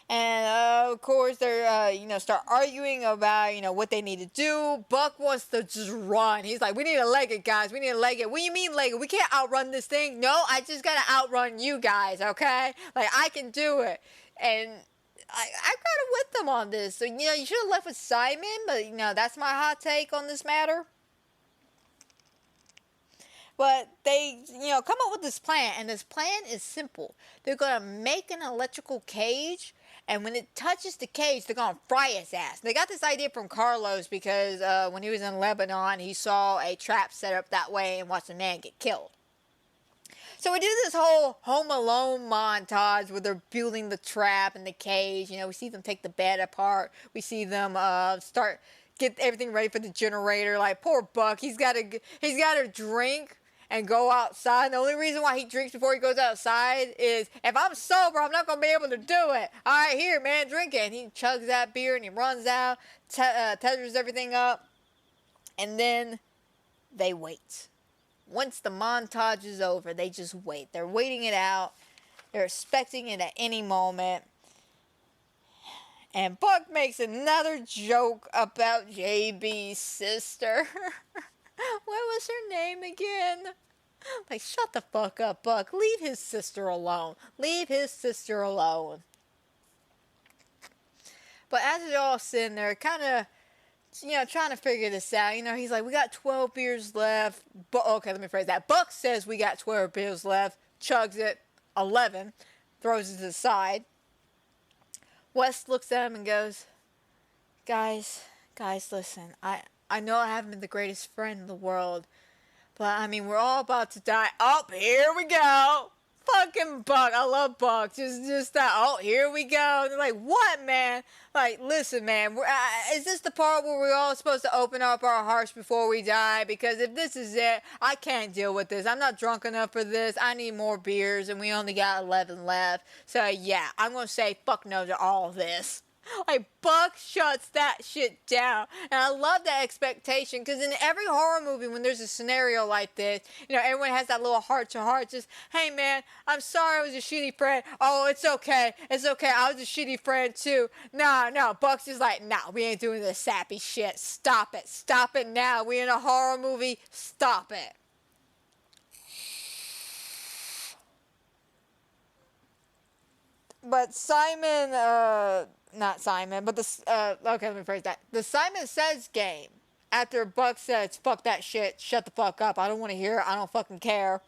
And, of course, they're, start arguing about, what they need to do. Buck wants to just run. He's like, we need to leg it, guys. We need to leg it. What do you mean leg it? We can't outrun this thing. No, I just got to outrun you guys, okay? Like, I can do it. And I'm kind of with them on this. So, you should have left with Simon. But, that's my hot take on this matter. But they, come up with this plan. And this plan is simple. They're going to make an electrical cage. And when it touches the cage, they're going to fry his ass. They got this idea from Carlos because when he was in Lebanon, he saw a trap set up that way and watched a man get killed. So we do this whole Home Alone montage where they're building the trap and the cage. You know, we see them take the bed apart. We see them get everything ready for the generator. Like, poor Buck, he's got to drink and go outside. The only reason why he drinks before he goes outside is, if I'm sober, I'm not going to be able to do it. All right, here, man, drink it. And he chugs that beer and he runs out, tethers everything up, and then they wait. Once the montage is over, they just wait. They're waiting it out. They're expecting it at any moment. And Buck makes another joke about JB's sister. What was her name again? Like, shut the fuck up, Buck. Leave his sister alone. Leave his sister alone. But as they're all sitting there, kind of, trying to figure this out. He's like, we got 12 beers left. Okay, let me phrase that. Buck says we got 12 beers left. Chugs it. 11. Throws it to the side. West looks at him and goes, Guys, listen. I know I haven't been the greatest friend in the world. But, we're all about to die. Oh, here we go. Fucking Buck. I love Buck. Just that. Oh, here we go. And they're like, what, man? Like, listen, man. Is this the part where we're all supposed to open up our hearts before we die? Because if this is it, I can't deal with this. I'm not drunk enough for this. I need more beers, and we only got 11 left. So, yeah, I'm going to say fuck no to all of this. Like, Buck shuts that shit down. And I love that expectation, because in every horror movie, when there's a scenario like this, everyone has that little heart-to-heart, just, hey, man, I'm sorry I was a shitty friend. Oh, it's okay. It's okay. I was a shitty friend, too. No. Buck's just like, nah, we ain't doing this sappy shit. Stop it. Stop it now. We in a horror movie. Stop it. But okay, let me phrase that. The Simon Says game, after Buck says, fuck that shit, shut the fuck up, I don't want to hear it, I don't fucking care.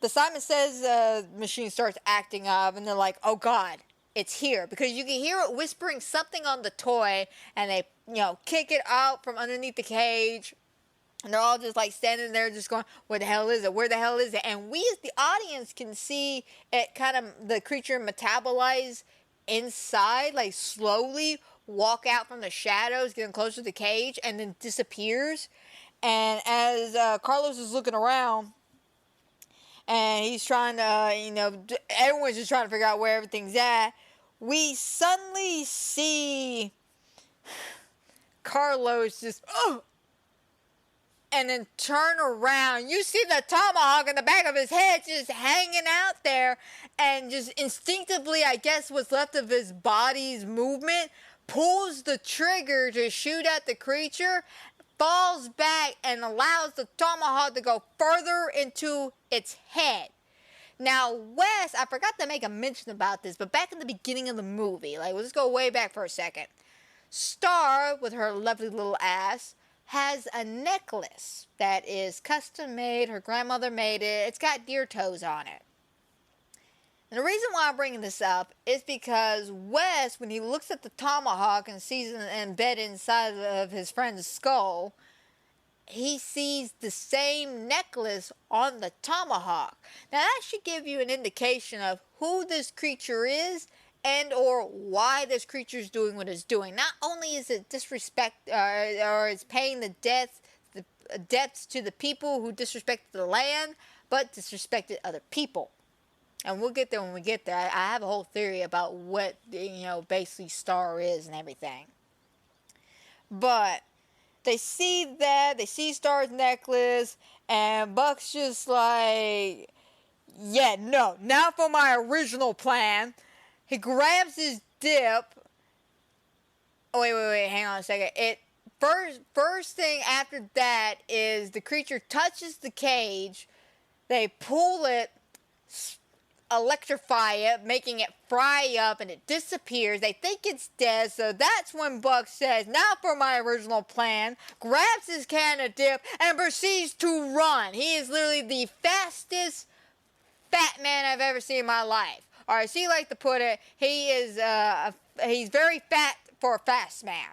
The Simon Says machine starts acting up, and they're like, oh God, it's here. Because you can hear it whispering something on the toy, and they, kick it out from underneath the cage. And they're all just like standing there just going, what the hell is it? Where the hell is it? And we as the audience can see it kind of, the creature metabolize inside, like slowly walk out from the shadows, getting closer to the cage, and then disappears. And as Carlos is looking around, and he's trying to, everyone's just trying to figure out where everything's at, we suddenly see Carlos just, and then turn around. You see the tomahawk in the back of his head just hanging out there, and just instinctively, I guess what's left of his body's movement, pulls the trigger to shoot at the creature, falls back, and allows the tomahawk to go further into its head. Now, Wes, I forgot to make a mention about this, but back in the beginning of the movie, like, let's go way back for a second. Star, with her lovely little ass, has a necklace that is custom made. Her grandmother made it. It's got deer toes on it. And the reason why I'm bringing this up is because Wes, when he looks at the tomahawk and sees it embedded inside of his friend's skull, he sees the same necklace on the tomahawk. Now that should give you an indication of who this creature is and or why this creature is doing what it's doing. Not only is it disrespect, or it's paying the debts to the people who disrespected the land, but disrespected other people. And we'll get there when we get there. I have a whole theory about what, basically Star is and everything. But they see that, they see Star's necklace, and Buck's just like, yeah, no, not for my original plan. He grabs his dip. Oh, wait, hang on a second. First thing after that is the creature touches the cage. They pull it, electrify it, making it fry up, and it disappears. They think it's dead, so that's when Buck says, not for my original plan, grabs his can of dip, and proceeds to run. He is literally the fastest fat man I've ever seen in my life. Or as he like to put it, he is he's very fat for a fast man.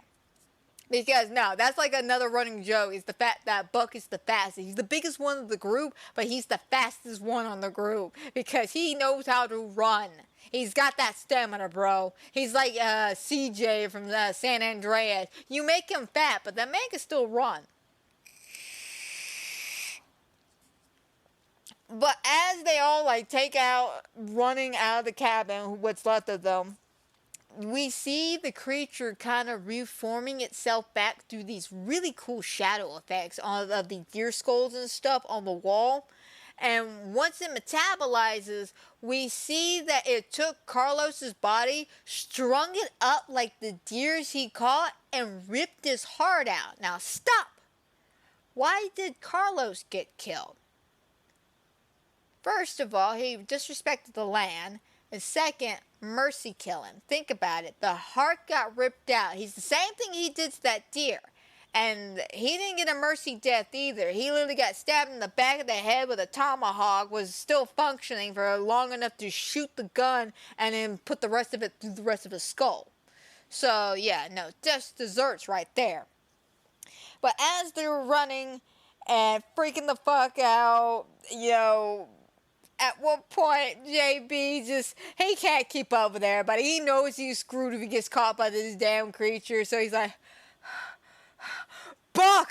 Because no, that's like another running joke. Is the fact that Buck is the fastest. He's the biggest one of the group, but he's the fastest one on the group because he knows how to run. He's got that stamina, bro. He's like CJ from San Andreas. You make him fat, but that man can still run. But as they all like take out, running out of the cabin, what's left of them, we see the creature kind of reforming itself back through these really cool shadow effects of the deer skulls and stuff on the wall. And once it metabolizes, we see that it took Carlos's body, strung it up like the deers he caught, and ripped his heart out. Now stop! Why did Carlos get killed? First of all, he disrespected the land. And second, mercy killing. Think about it. The heart got ripped out. He's the same thing he did to that deer. And he didn't get a mercy death either. He literally got stabbed in the back of the head with a tomahawk, was still functioning for long enough to shoot the gun and then put the rest of it through the rest of his skull. So, yeah, no, just desserts right there. But as they're running and freaking the fuck out, at one point, JB he can't keep up with everybody. He knows he's screwed if he gets caught by this damn creature. So he's like, Buck,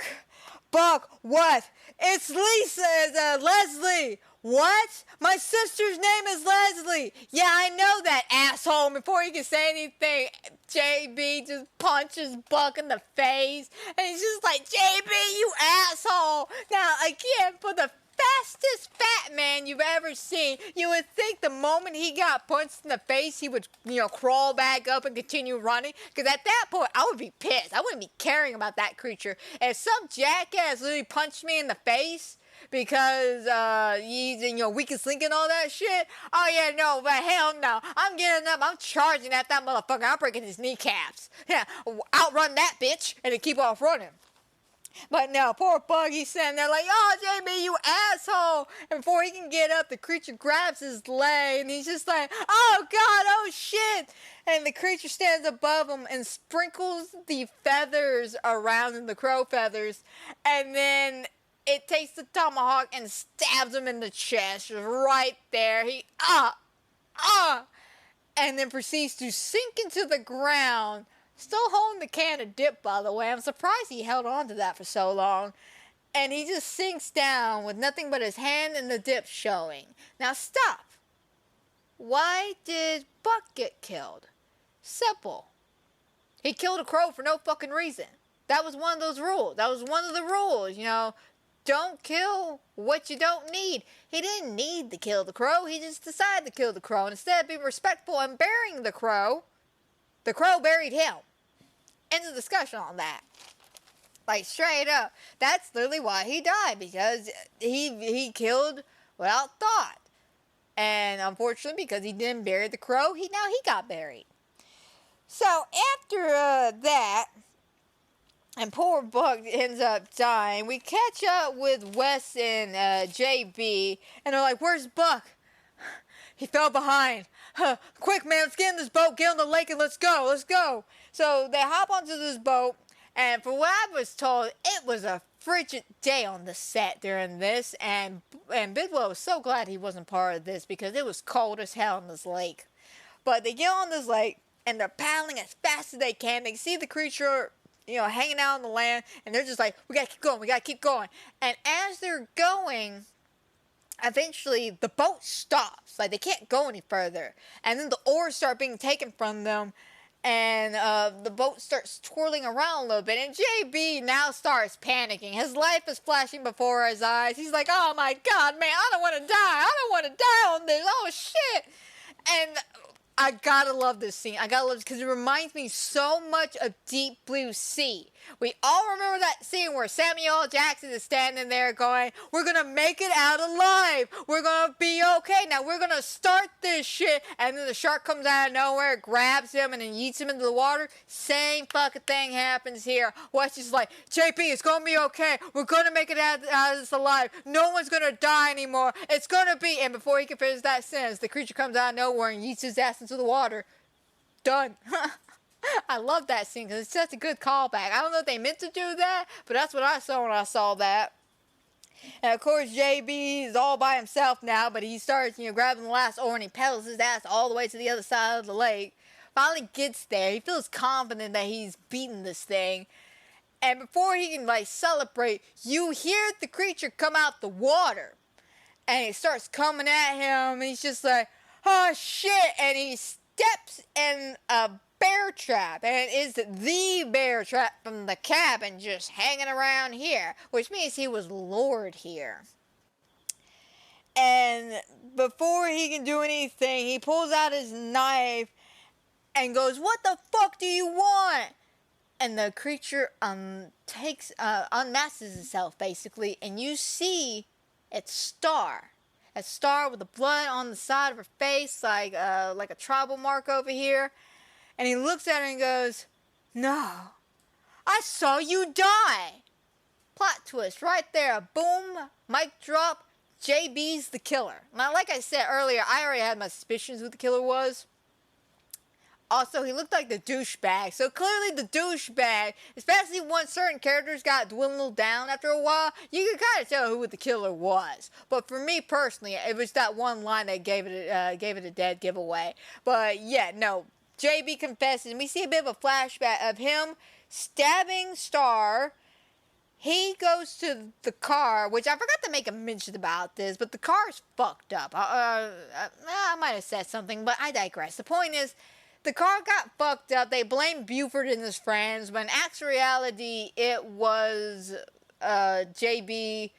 what? It's Leslie. What? My sister's name is Leslie. Yeah, I know that, asshole. Before he can say anything, JB just punches Buck in the face. And he's just like, JB, you asshole. Now, again, for the fastest fat man you've ever seen, you would think the moment he got punched in the face, he would, crawl back up and continue running. Because at that point, I would be pissed. I wouldn't be caring about that creature. If some jackass literally punched me in the face because he's weakest link and all that shit, oh yeah, no, but hell no. I'm getting up, I'm charging at that motherfucker. I'm breaking his kneecaps. Yeah, outrun that bitch and then keep off running. But no, poor Bug, he's sitting there like, oh, JB, you asshole. And before he can get up, the creature grabs his leg, and he's just like, oh, God, oh, shit. And the creature stands above him and sprinkles the feathers around him, the crow feathers. And then it takes the tomahawk and stabs him in the chest right there. And then proceeds to sink into the ground. Still holding the can of dip, by the way. I'm surprised he held on to that for so long. And he just sinks down with nothing but his hand and the dip showing. Now stop. Why did Buck get killed? Simple. He killed a crow for no fucking reason. That was one of those rules. That was one of the rules, Don't kill what you don't need. He didn't need to kill the crow. He just decided to kill the crow. And instead of being respectful and burying the crow buried him. End of discussion on that. Like, straight up. That's literally why he died. Because he killed without thought. And unfortunately, because he didn't bury the crow, he got buried. So, after that, and poor Buck ends up dying, we catch up with Wes and JB. And they're like, where's Buck? He fell behind. Quick, man, let's get in this boat, get on the lake, and let's go. So they hop onto this boat, and for what I was told, it was a frigid day on the set during this, and Bidwell was so glad he wasn't part of this because it was cold as hell in this lake. But they get on this lake, and they're paddling as fast as they can. They see the creature, hanging out on the land, and they're just like, we gotta keep going. And as they're going, eventually the boat stops. Like, they can't go any further. And then the oars start being taken from them. And the boat starts twirling around a little bit. And JB now starts panicking. His life is flashing before his eyes. He's like, oh my God, man, I don't want to die. I don't want to die on this. Oh, shit. And I gotta love this scene. I gotta love it because it reminds me so much of Deep Blue Sea. We all remember that scene where Samuel L. Jackson is standing there going, we're gonna make it out alive. We're gonna be okay. Now we're gonna start this shit. And then the shark comes out of nowhere, grabs him, and then yeets him into the water. Same fucking thing happens here. Wes is like, JP, it's gonna be okay. We're gonna make it out of this alive. No one's gonna die anymore. It's gonna be. And before he can finish that sentence, the creature comes out of nowhere and yeets his ass into the water. Done. I love that scene because it's such a good callback. I don't know if they meant to do that, but that's what I saw when I saw that. And of course, JB is all by himself now, but he starts, grabbing the last oar and he pedals his ass all the way to the other side of the lake. Finally gets there. He feels confident that he's beaten this thing. And before he can, celebrate, you hear the creature come out the water. And it starts coming at him, and he's just like, oh, shit. And he steps in a bear trap, and it is the bear trap from the cabin just hanging around here, which means he was lured here. And before he can do anything, he pulls out his knife and goes, what the fuck do you want? And the creature unmasks itself, basically, and you see it's Star. A Star with the blood on the side of her face, like a tribal mark over here. And he looks at her and goes, no, I saw you die. Plot twist right there. Boom, mic drop, JB's the killer. Now, like I said earlier, I already had my suspicions who the killer was. Also, he looked like the douchebag. So clearly the douchebag, especially once certain characters got dwindled down after a while, you could kind of tell who the killer was. But for me personally, it was that one line that gave it a dead giveaway. But yeah, no. JB confesses, and we see a bit of a flashback of him stabbing Star. He goes to the car, which I forgot to make a mention about this, but the car's fucked up. I might have said something, but I digress. The point is, the car got fucked up. They blamed Buford and his friends, but in actual reality, it was JB.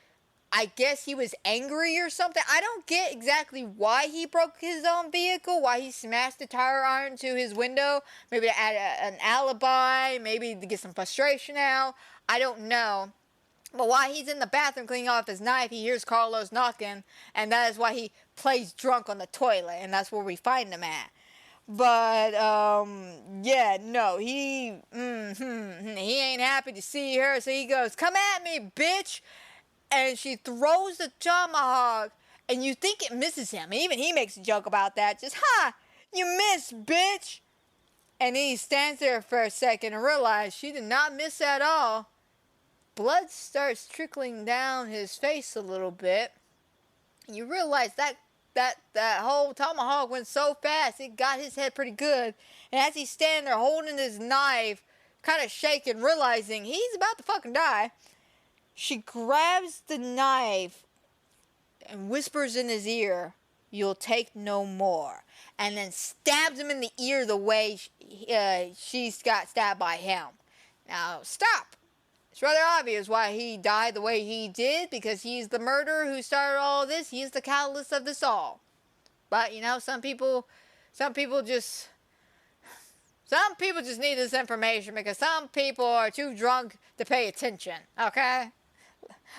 I guess he was angry or something. I don't get exactly why he broke his own vehicle, why he smashed the tire iron to his window. Maybe to add an alibi, maybe to get some frustration out. I don't know. But while he's in the bathroom cleaning off his knife, he hears Carlos knocking, and that is why he plays drunk on the toilet, and that's where we find him at. But, yeah, no, he ain't happy to see her, so he goes, come at me, bitch! And she throws the tomahawk, and you think it misses him. And even he makes a joke about that. Just, you missed, bitch. And then he stands there for a second and realizes she did not miss at all. Blood starts trickling down his face a little bit. And you realize that whole tomahawk went so fast, it got his head pretty good. And as he's standing there holding his knife, kind of shaking, realizing he's about to fucking die, she grabs the knife and whispers in his ear, you'll take no more. And then stabs him in the ear the way she's got stabbed by him. Now, stop. It's rather obvious why he died the way he did, because he's the murderer who started all of this. He's the catalyst of this all. But, some people just need this information because some people are too drunk to pay attention, okay?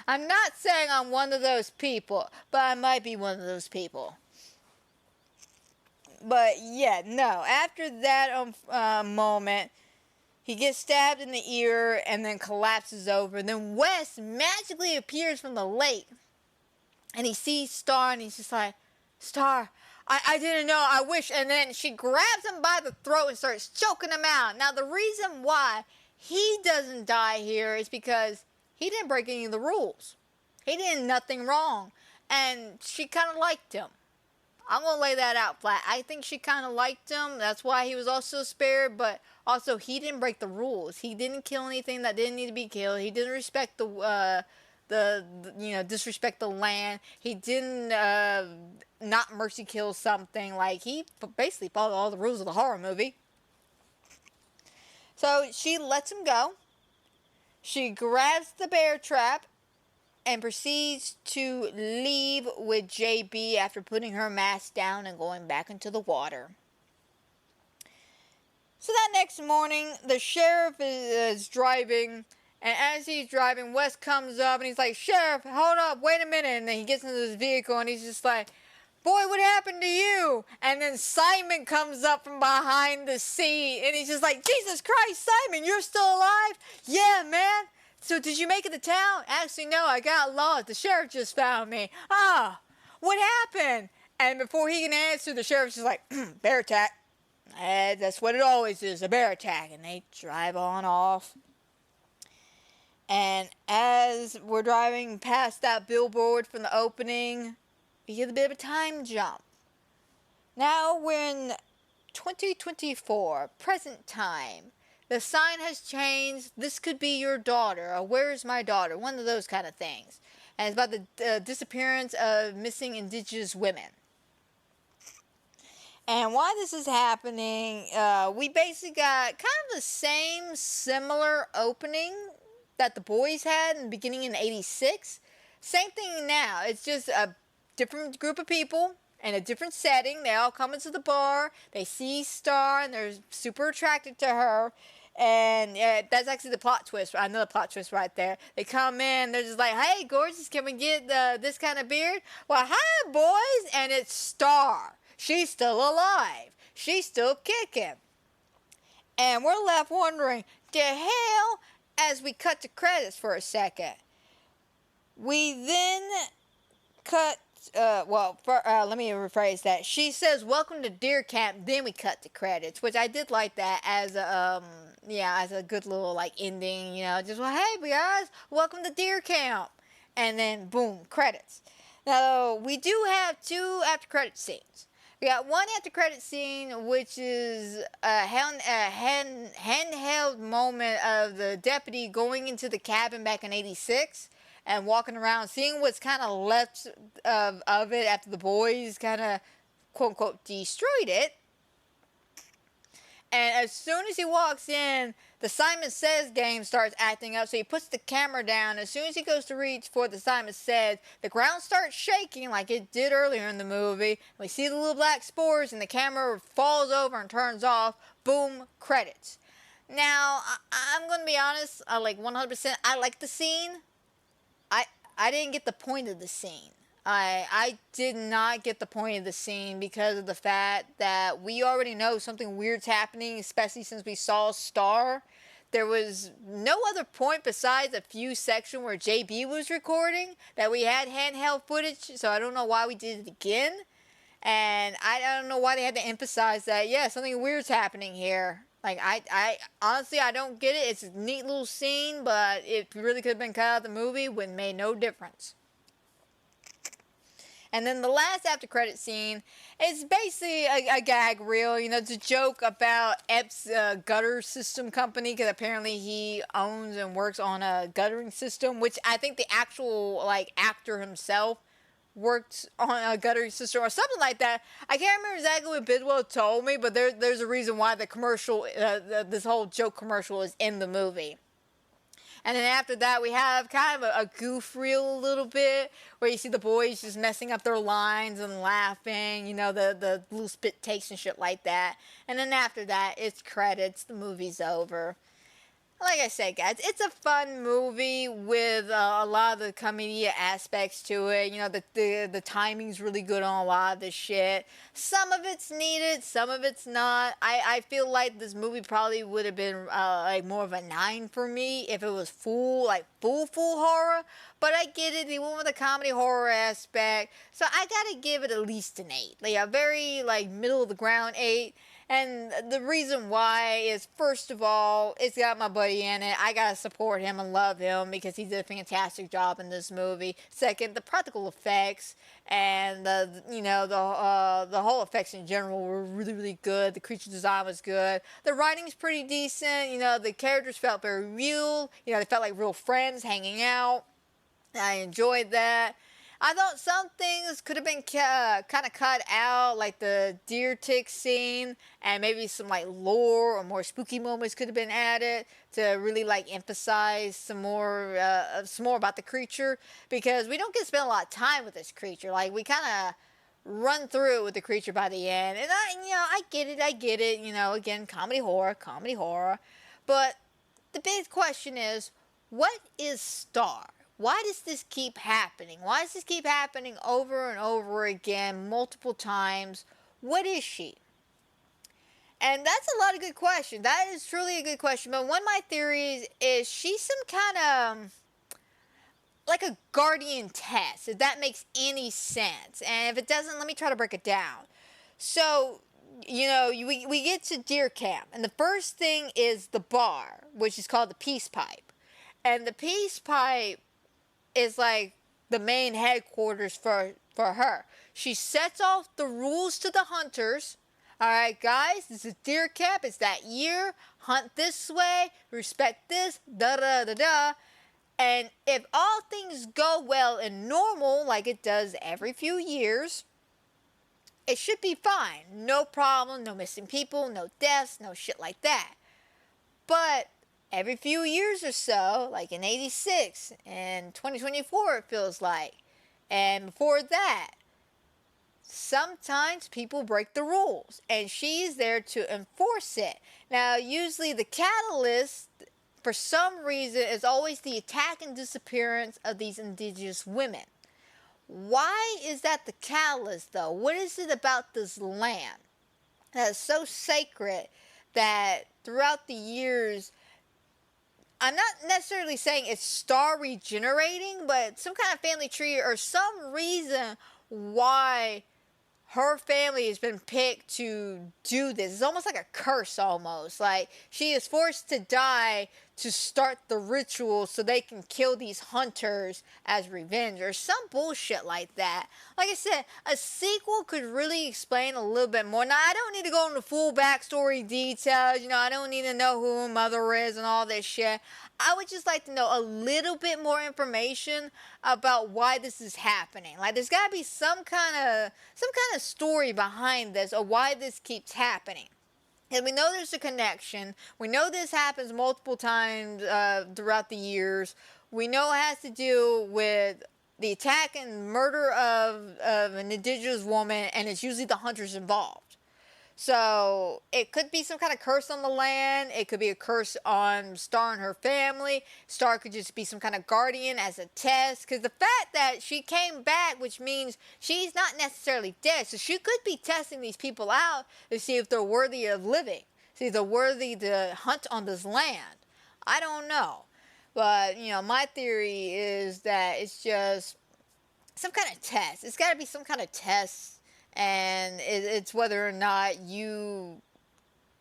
I'm not saying I'm one of those people, but I might be one of those people. But yeah, no, after that moment, he gets stabbed in the ear and then collapses over. And then Wes magically appears from the lake. And he sees Star and he's just like, Star, I didn't know, I wish. And then she grabs him by the throat and starts choking him out. Now the reason why he doesn't die here is because he didn't break any of the rules. He did nothing wrong. And she kind of liked him. I'm going to lay that out flat. I think she kind of liked him. That's why he was also spared. But also, he didn't break the rules. He didn't kill anything that didn't need to be killed. He didn't respect disrespect the land. He didn't not mercy kill something. Like, he basically followed all the rules of the horror movie. So, she lets him go. She grabs the bear trap and proceeds to leave with JB after putting her mask down and going back into the water. So that next morning, the sheriff is driving, and as he's driving, Wes comes up and he's like, Sheriff, hold up, wait a minute. And then he gets into his vehicle and he's just like, boy, what happened to you? And then Simon comes up from behind the seat and he's just like, Jesus Christ, Simon, you're still alive? Yeah, man. So did you make it to town? Actually, no, I got lost. The sheriff just found me. What happened? And before he can answer, the sheriff's just like, bear attack. That's what it always is, a bear attack. And they drive on off. And as we're driving past that billboard from the opening, we get a bit of a time jump. Now we're in 2024, present time. The sign has changed. This could be your daughter, or where's my daughter? One of those kind of things. And it's about the disappearance of missing indigenous women. And while this is happening, we basically got kind of the same similar opening that The Boys had in the beginning in '86. Same thing now. It's just a different group of people in a different setting. They all come into the bar. They see Star, and they're super attracted to her. And that's actually the plot twist. Another plot twist right there. They come in. They're just like, hey, gorgeous, can we get this kind of beard? Well, hi, boys. And it's Star. She's still alive. She's still kicking. And we're left wondering, the hell, as we cut to credits for a second. We then cut, let me rephrase that. She says, welcome to Deer Camp, then we cut to credits, which I did like that as a good little, like, ending, you know, just, well, hey, guys, welcome to Deer Camp. And then, boom, credits. Now, we do have 2 after-credit scenes. We got one after-credit scene, which is a handheld moment of the deputy going into the cabin back in '86 and walking around, seeing what's kind of left of it after the boys kind of, quote-unquote, destroyed it. And as soon as he walks in, the Simon Says game starts acting up, so he puts the camera down. As soon as he goes to reach for the Simon Says, the ground starts shaking like it did earlier in the movie. We see the little black spores, and the camera falls over and turns off. Boom, credits. Now, I'm going to be honest, like 100%, I like the scene. I didn't get the point of the scene. I did not get the point of the scene because of the fact that we already know something weird's happening, especially since we saw Star. There was no other point besides a few sections where JB was recording that we had handheld footage, so I don't know why we did it again. And I don't know why they had to emphasize that, yeah, something weird's happening here. Like, I honestly, I don't get it. It's a neat little scene, but it really could have been cut out of the movie, would have made no difference. And then the last after credit scene is basically a gag reel. You know, it's a joke about Epps' gutter system company, because apparently he owns and works on a guttering system, which I think the actual, like, actor himself worked on a guttering system or something like that. I can't remember exactly what Bidwell told me, but there's a reason why the commercial, this whole joke commercial is in the movie. And then after that, we have kind of a goof reel a little bit, where you see the boys just messing up their lines and laughing, you know, the little spit takes and shit like that. And then after that, it's credits, the movie's over. Like I said, guys, it's a fun movie with a lot of the comedy aspects to it. You know, the timing's really good on a lot of this shit. Some of it's needed, some of it's not. I feel like this movie probably would have been like more of a 9 for me if it was full horror. But I get it, they went with the comedy horror aspect, so I gotta give it at least an 8. Like a very middle of the ground 8. And the reason why is, first of all, it's got my buddy in it. I gotta support him and love him because he did a fantastic job in this movie. Second, the practical effects and the whole effects in general were really, really good. The creature design was good. The writing's pretty decent. You know, the characters felt very real. You know, they felt like real friends hanging out. I enjoyed that. I thought some things could have been kind of cut out, like the deer tick scene, and maybe some lore or more spooky moments could have been added to really emphasize some more about the creature, because we don't get to spend a lot of time with this creature. We kind of run through it with the creature by the end, and I get it. You know, again, comedy horror, but the big question is, what is Star? Why does this keep happening? Why does this keep happening over and over again, multiple times? What is she? And that's a lot of good questions. That is truly a good question. But one of my theories is she's some kind of like a guardian test, if that makes any sense. And if it doesn't, let me try to break it down. So we get to deer camp, and the first thing is the bar, which is called the Peace Pipe. And the Peace Pipe is like the main headquarters for her. She sets off the rules to the hunters. All right, guys, this is deer camp. It's that year. Hunt this way. Respect this. Da da da da. And if all things go well and normal, like it does every few years, it should be fine. No problem. No missing people. No deaths. No shit like that. But every few years or so, like in 86 and 2024, it feels like. And before that, sometimes people break the rules, and she's there to enforce it. Now, usually the catalyst, for some reason, is always the attack and disappearance of these indigenous women. Why is that the catalyst, though? What is it about this land that is so sacred that throughout the years, I'm not necessarily saying it's star regenerating, but some kind of family tree or some reason why her family has been picked to do this. It's almost like a curse almost. Like she is forced to die to start the ritual so they can kill these hunters as revenge or some bullshit like that. Like I said, a sequel could really explain a little bit more. Now, I don't need to go into full backstory details. I don't need to know who her mother is and all this shit. I would just like to know a little bit more information about why this is happening. Like, there's got to be some kind of story behind this or why this keeps happening. And we know there's a connection. We know this happens multiple times throughout the years. We know it has to do with the attack and murder of an indigenous woman, and it's usually the hunters involved. So it could be some kind of curse on the land. It could be a curse on Star and her family. Star could just be some kind of guardian as a test. Because the fact that she came back, which means she's not necessarily dead. So she could be testing these people out to see if they're worthy of living. See if they're worthy to hunt on this land. I don't know. But, my theory is that it's just some kind of test. It's got to be some kind of test. And it's whether or not you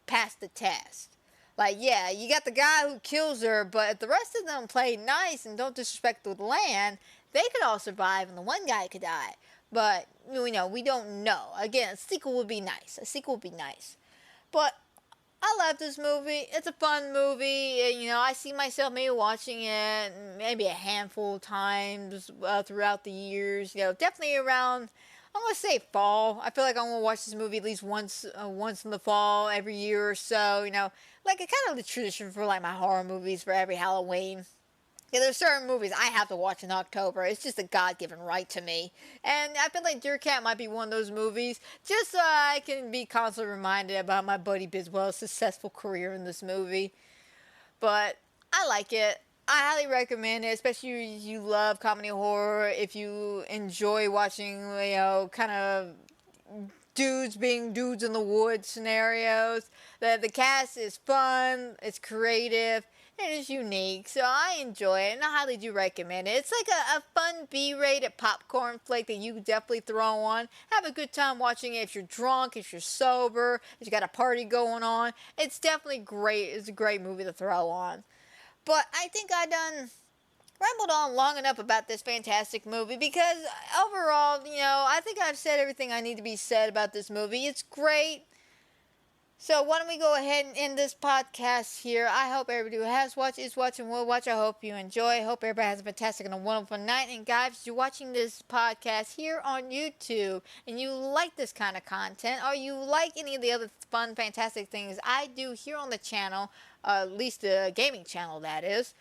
pass the test. Like, yeah, you got the guy who kills her, but if the rest of them play nice and don't disrespect the land, they could all survive and the one guy could die. But, we don't know. Again, a sequel would be nice. But I love this movie. It's a fun movie. I see myself maybe watching it maybe a handful of times throughout the years. Definitely around, I'm going to say fall. I feel like I'm going to watch this movie at least once in the fall every year or so. Like a kind of the tradition for like my horror movies for every Halloween. Yeah, there's certain movies I have to watch in October. It's just a God-given right to me. And I feel like Deer Camp might be one of those movies just so I can be constantly reminded about my buddy Biswell's successful career in this movie. But I like it. I highly recommend it, especially if you love comedy horror, if you enjoy watching, kind of dudes being dudes in the woods scenarios. The cast is fun, it's creative, and it's unique, so I enjoy it, and I highly do recommend it. It's like a fun B-rated popcorn flick that you definitely throw on. Have a good time watching it if you're drunk, if you're sober, if you got a party going on. It's definitely great. It's a great movie to throw on. But I think I done rambled on long enough about this fantastic movie because overall, I think I've said everything I need to be said about this movie. It's great. So why don't we go ahead and end this podcast here. I hope everybody who has watched, is watching, will watch. I hope you enjoy. I hope everybody has a fantastic and a wonderful night. And guys, if you're watching this podcast here on YouTube and you like this kind of content or you like any of the other fun, fantastic things I do here on the channel, at least the gaming channel that is,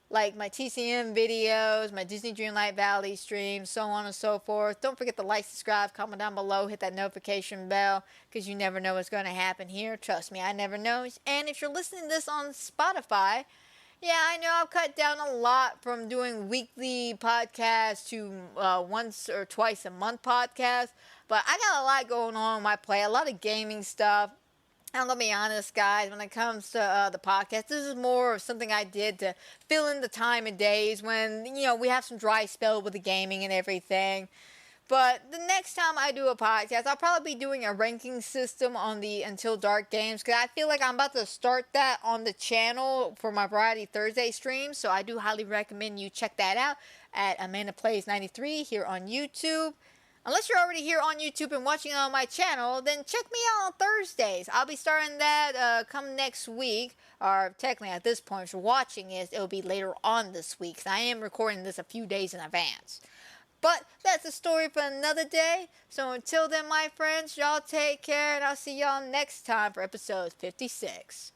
like my TCM videos, my Disney Dreamlight Valley streams, so on and so forth. Don't forget to like, subscribe, comment down below, hit that notification bell, because you never know what's going to happen here. Trust me, I never know. And if you're listening to this on Spotify, yeah, I know I've cut down a lot from doing weekly podcasts to once or twice a month podcasts, but I got a lot going on in my play, a lot of gaming stuff. I'm going to be honest, guys, when it comes to the podcast, this is more of something I did to fill in the time and days when, we have some dry spell with the gaming and everything. But the next time I do a podcast, I'll probably be doing a ranking system on the Until Dark games, because I feel like I'm about to start that on the channel for my Variety Thursday stream. So I do highly recommend you check that out at Amanda Plays 93 here on YouTube. Unless you're already here on YouTube and watching on my channel, then check me out on Thursdays. I'll be starting that come next week, or technically at this point, if you're watching it, it'll be later on this week. I am recording this a few days in advance. But that's a story for another day. So until then, my friends, y'all take care, and I'll see y'all next time for episode 56.